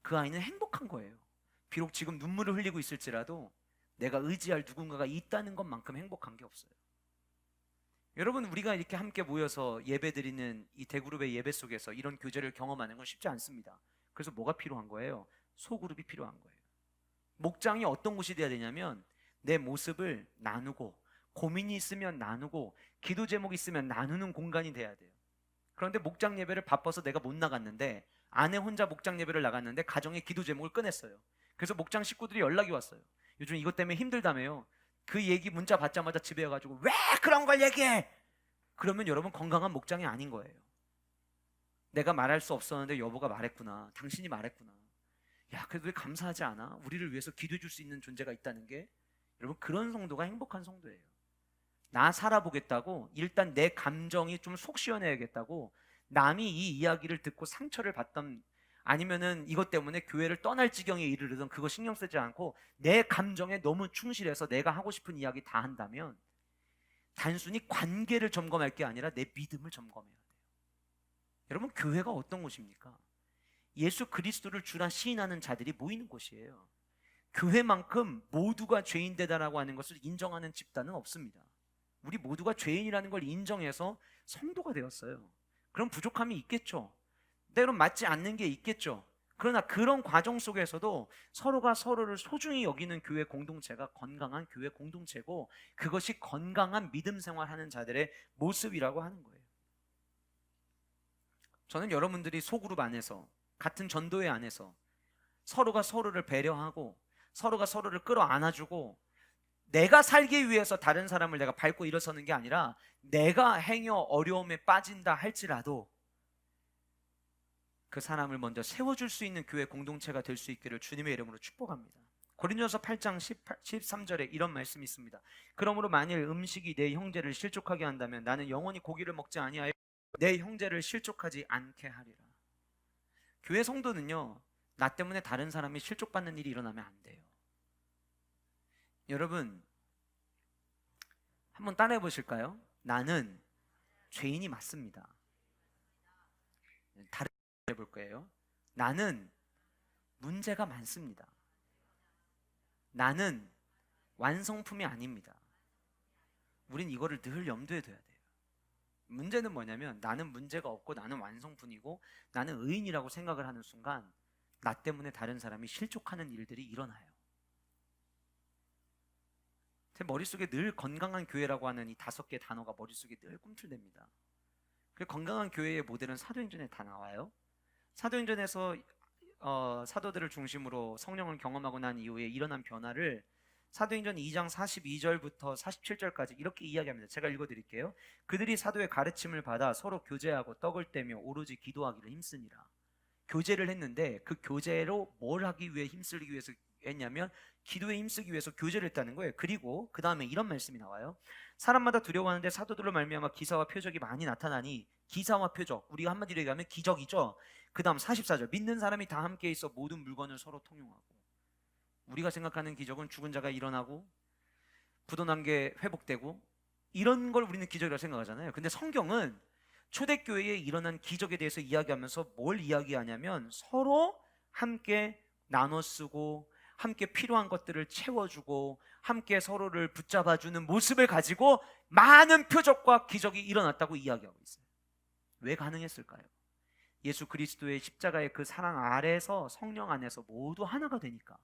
그 아이는 행복한 거예요. 비록 지금 눈물을 흘리고 있을지라도 내가 의지할 누군가가 있다는 것만큼 행복한 게 없어요. 여러분, 우리가 이렇게 함께 모여서 예배드리는 이 대그룹의 예배 속에서 이런 교제를 경험하는 건 쉽지 않습니다. 그래서 뭐가 필요한 거예요? 소그룹이 필요한 거예요. 목장이 어떤 곳이 돼야 되냐면 내 모습을 나누고, 고민이 있으면 나누고, 기도 제목이 있으면 나누는 공간이 돼야 돼요. 그런데 목장 예배를 바빠서 내가 못 나갔는데, 아내 혼자 목장 예배를 나갔는데 가정의 기도 제목을 꺼냈어요. 그래서 목장 식구들이 연락이 왔어요. 요즘 이것 때문에 힘들다며요. 그 얘기 문자 받자마자 집에 와가지고 왜 그런 걸 얘기해? 그러면 여러분, 건강한 목장이 아닌 거예요. 내가 말할 수 없었는데 여보가 말했구나, 당신이 말했구나, 야 그래도 왜 감사하지 않아? 우리를 위해서 기도해 줄 수 있는 존재가 있다는 게. 여러분, 그런 성도가 행복한 성도예요. 나 살아보겠다고, 일단 내 감정이 좀 속 시원해야겠다고 남이 이 이야기를 듣고 상처를 받던, 아니면은 이것 때문에 교회를 떠날 지경에 이르르던, 그거 신경 쓰지 않고 내 감정에 너무 충실해서 내가 하고 싶은 이야기 다 한다면 단순히 관계를 점검할 게 아니라 내 믿음을 점검해야 돼요. 여러분, 교회가 어떤 곳입니까? 예수 그리스도를 주라 시인하는 자들이 모이는 곳이에요. 교회만큼 모두가 죄인되다라고 하는 것을 인정하는 집단은 없습니다. 우리 모두가 죄인이라는 걸 인정해서 성도가 되었어요. 그럼 부족함이 있겠죠. 때론 맞지 않는 게 있겠죠. 그러나 그런 과정 속에서도 서로가 서로를 소중히 여기는 교회 공동체가 건강한 교회 공동체고, 그것이 건강한 믿음 생활하는 자들의 모습이라고 하는 거예요. 저는 여러분들이 소그룹 안에서, 같은 전도회 안에서 서로가 서로를 배려하고 서로가 서로를 끌어안아주고, 내가 살기 위해서 다른 사람을 내가 밟고 일어서는 게 아니라 내가 행여 어려움에 빠진다 할지라도 그 사람을 먼저 세워줄 수 있는 교회 공동체가 될 수 있기를 주님의 이름으로 축복합니다. 고린도서 8장 13절에 이런 말씀이 있습니다. 그러므로 만일 음식이 내 형제를 실족하게 한다면 나는 영원히 고기를 먹지 아니하여 내 형제를 실족하지 않게 하리라. 교회 성도는요, 나 때문에 다른 사람이 실족받는 일이 일어나면 안 돼요. 여러분, 한번 따라해 보실까요? 나는 죄인이 맞습니다. 다른 해볼 거예요. 나는 문제가 많습니다. 나는 완성품이 아닙니다. 우린 이거를 늘 염두에 둬야 돼요. 문제는 뭐냐면, 나는 문제가 없고 나는 완성품이고 나는 의인이라고 생각을 하는 순간 나 때문에 다른 사람이 실족하는 일들이 일어나요. 제 머릿속에 늘 건강한 교회라고 하는 이 5개의 단어가 머릿속에 늘 꿈틀댑니다. 그 건강한 교회의 모델은 사도행전에 다 나와요. 사도행전에서 사도들을 중심으로 성령을 경험하고 난 이후에 일어난 변화를 사도행전 2장 42절부터 47절까지 이렇게 이야기합니다. 제가 읽어드릴게요. 그들이 사도의 가르침을 받아 서로 교제하고 떡을 떼며 오로지 기도하기를 힘쓰니라. 교제를 했는데 그 교제로 뭘 하기 위해 힘쓰기 위해서 했냐면 기도에 힘쓰기 위해서 교제를 했다는 거예요. 그리고 그 다음에 이런 말씀이 나와요. 사람마다 두려워하는데 사도들로 말미암아 기사와 표적이 많이 나타나니, 기사와 표적, 우리가 한마디로 얘기하면 기적이죠. 그 다음 44절, 믿는 사람이 다 함께 있어 모든 물건을 서로 통용하고. 우리가 생각하는 기적은 죽은 자가 일어나고 부도난 게 회복되고 이런 걸 우리는 기적이라고 생각하잖아요. 근데 성경은 초대교회에 일어난 기적에 대해서 이야기하면서 뭘 이야기하냐면 서로 함께 나눠 쓰고 함께 필요한 것들을 채워주고 함께 서로를 붙잡아주는 모습을 가지고 많은 표적과 기적이 일어났다고 이야기하고 있어요. 왜 가능했을까요? 예수 그리스도의 십자가의 그 사랑 아래에서 성령 안에서 모두 하나가 되니까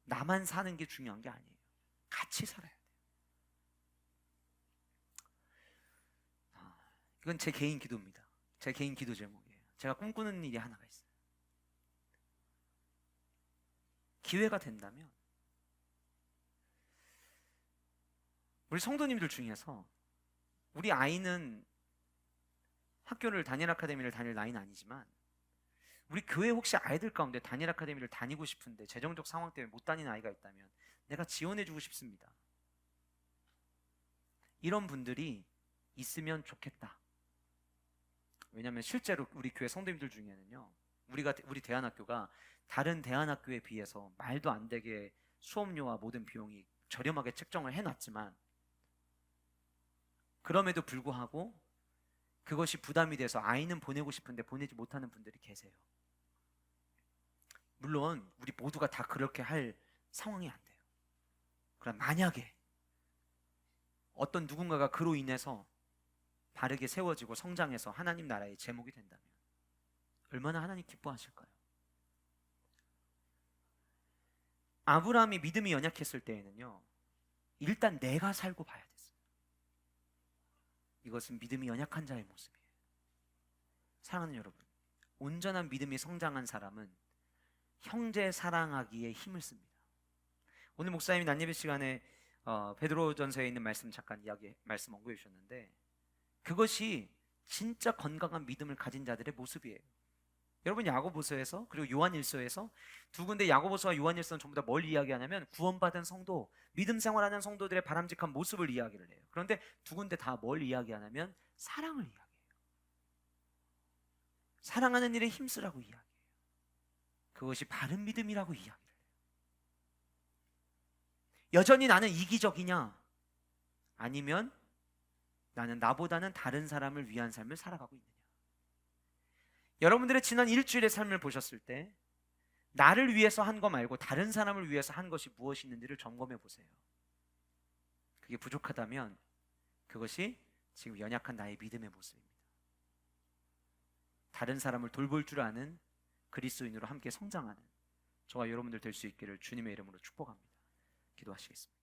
나만 사는 게 중요한 게 아니에요. 같이 살아야 돼요. 이건 제 개인 기도입니다. 제 개인 기도 제목이에요. 제가 꿈꾸는 일이 하나가 있어요. 기회가 된다면 우리 성도님들 중에서 우리 아이는 학교를 단일 아카데미를 다닐 나이는 아니지만 우리 교회 혹시 아이들 가운데 단일 아카데미를 다니고 싶은데 재정적 상황 때문에 못 다니는 아이가 있다면 내가 지원해주고 싶습니다. 이런 분들이 있으면 좋겠다. 왜냐하면 실제로 우리 교회 성도님들 중에는요, 우리 대안학교가 다른 대안학교에 비해서 말도 안 되게 수업료와 모든 비용이 저렴하게 책정을 해놨지만 그럼에도 불구하고 그것이 부담이 돼서 아이는 보내고 싶은데 보내지 못하는 분들이 계세요. 물론 우리 모두가 다 그렇게 할 상황이 안 돼요. 그럼 만약에 어떤 누군가가 그로 인해서 바르게 세워지고 성장해서 하나님 나라의 제목이 된다면 얼마나 하나님 기뻐하실까요? 아브라함이 믿음이 연약했을 때에는요, 일단 내가 살고 봐야 됐어요. 이것은 믿음이 연약한 자의 모습이에요. 사랑하는 여러분, 온전한 믿음이 성장한 사람은 형제 사랑하기에 힘을 씁니다. 오늘 목사님이 낮예배 시간에 베드로전서에 있는 말씀 잠깐 말씀 언급해 주셨는데 그것이 진짜 건강한 믿음을 가진 자들의 모습이에요. 여러분 야고보서에서 그리고 요한일서에서 두 군데 야고보서와 요한일서는 전부 다 뭘 이야기하냐면 구원받은 성도, 믿음 생활하는 성도들의 바람직한 모습을 이야기를 해요. 그런데 두 군데 다 뭘 이야기하냐면 사랑을 이야기해요. 사랑하는 일에 힘쓰라고 이야기해요. 그것이 바른 믿음이라고 이야기를 해요. 여전히 나는 이기적이냐? 아니면 나는 나보다는 다른 사람을 위한 삶을 살아가고 있느냐? 여러분들의 지난 일주일의 삶을 보셨을 때 나를 위해서 한 거 말고 다른 사람을 위해서 한 것이 무엇이 있는지를 점검해 보세요. 그게 부족하다면 그것이 지금 연약한 나의 믿음의 모습입니다. 다른 사람을 돌볼 줄 아는 그리스도인으로 함께 성장하는 저와 여러분들 될 수 있기를 주님의 이름으로 축복합니다. 기도하시겠습니다.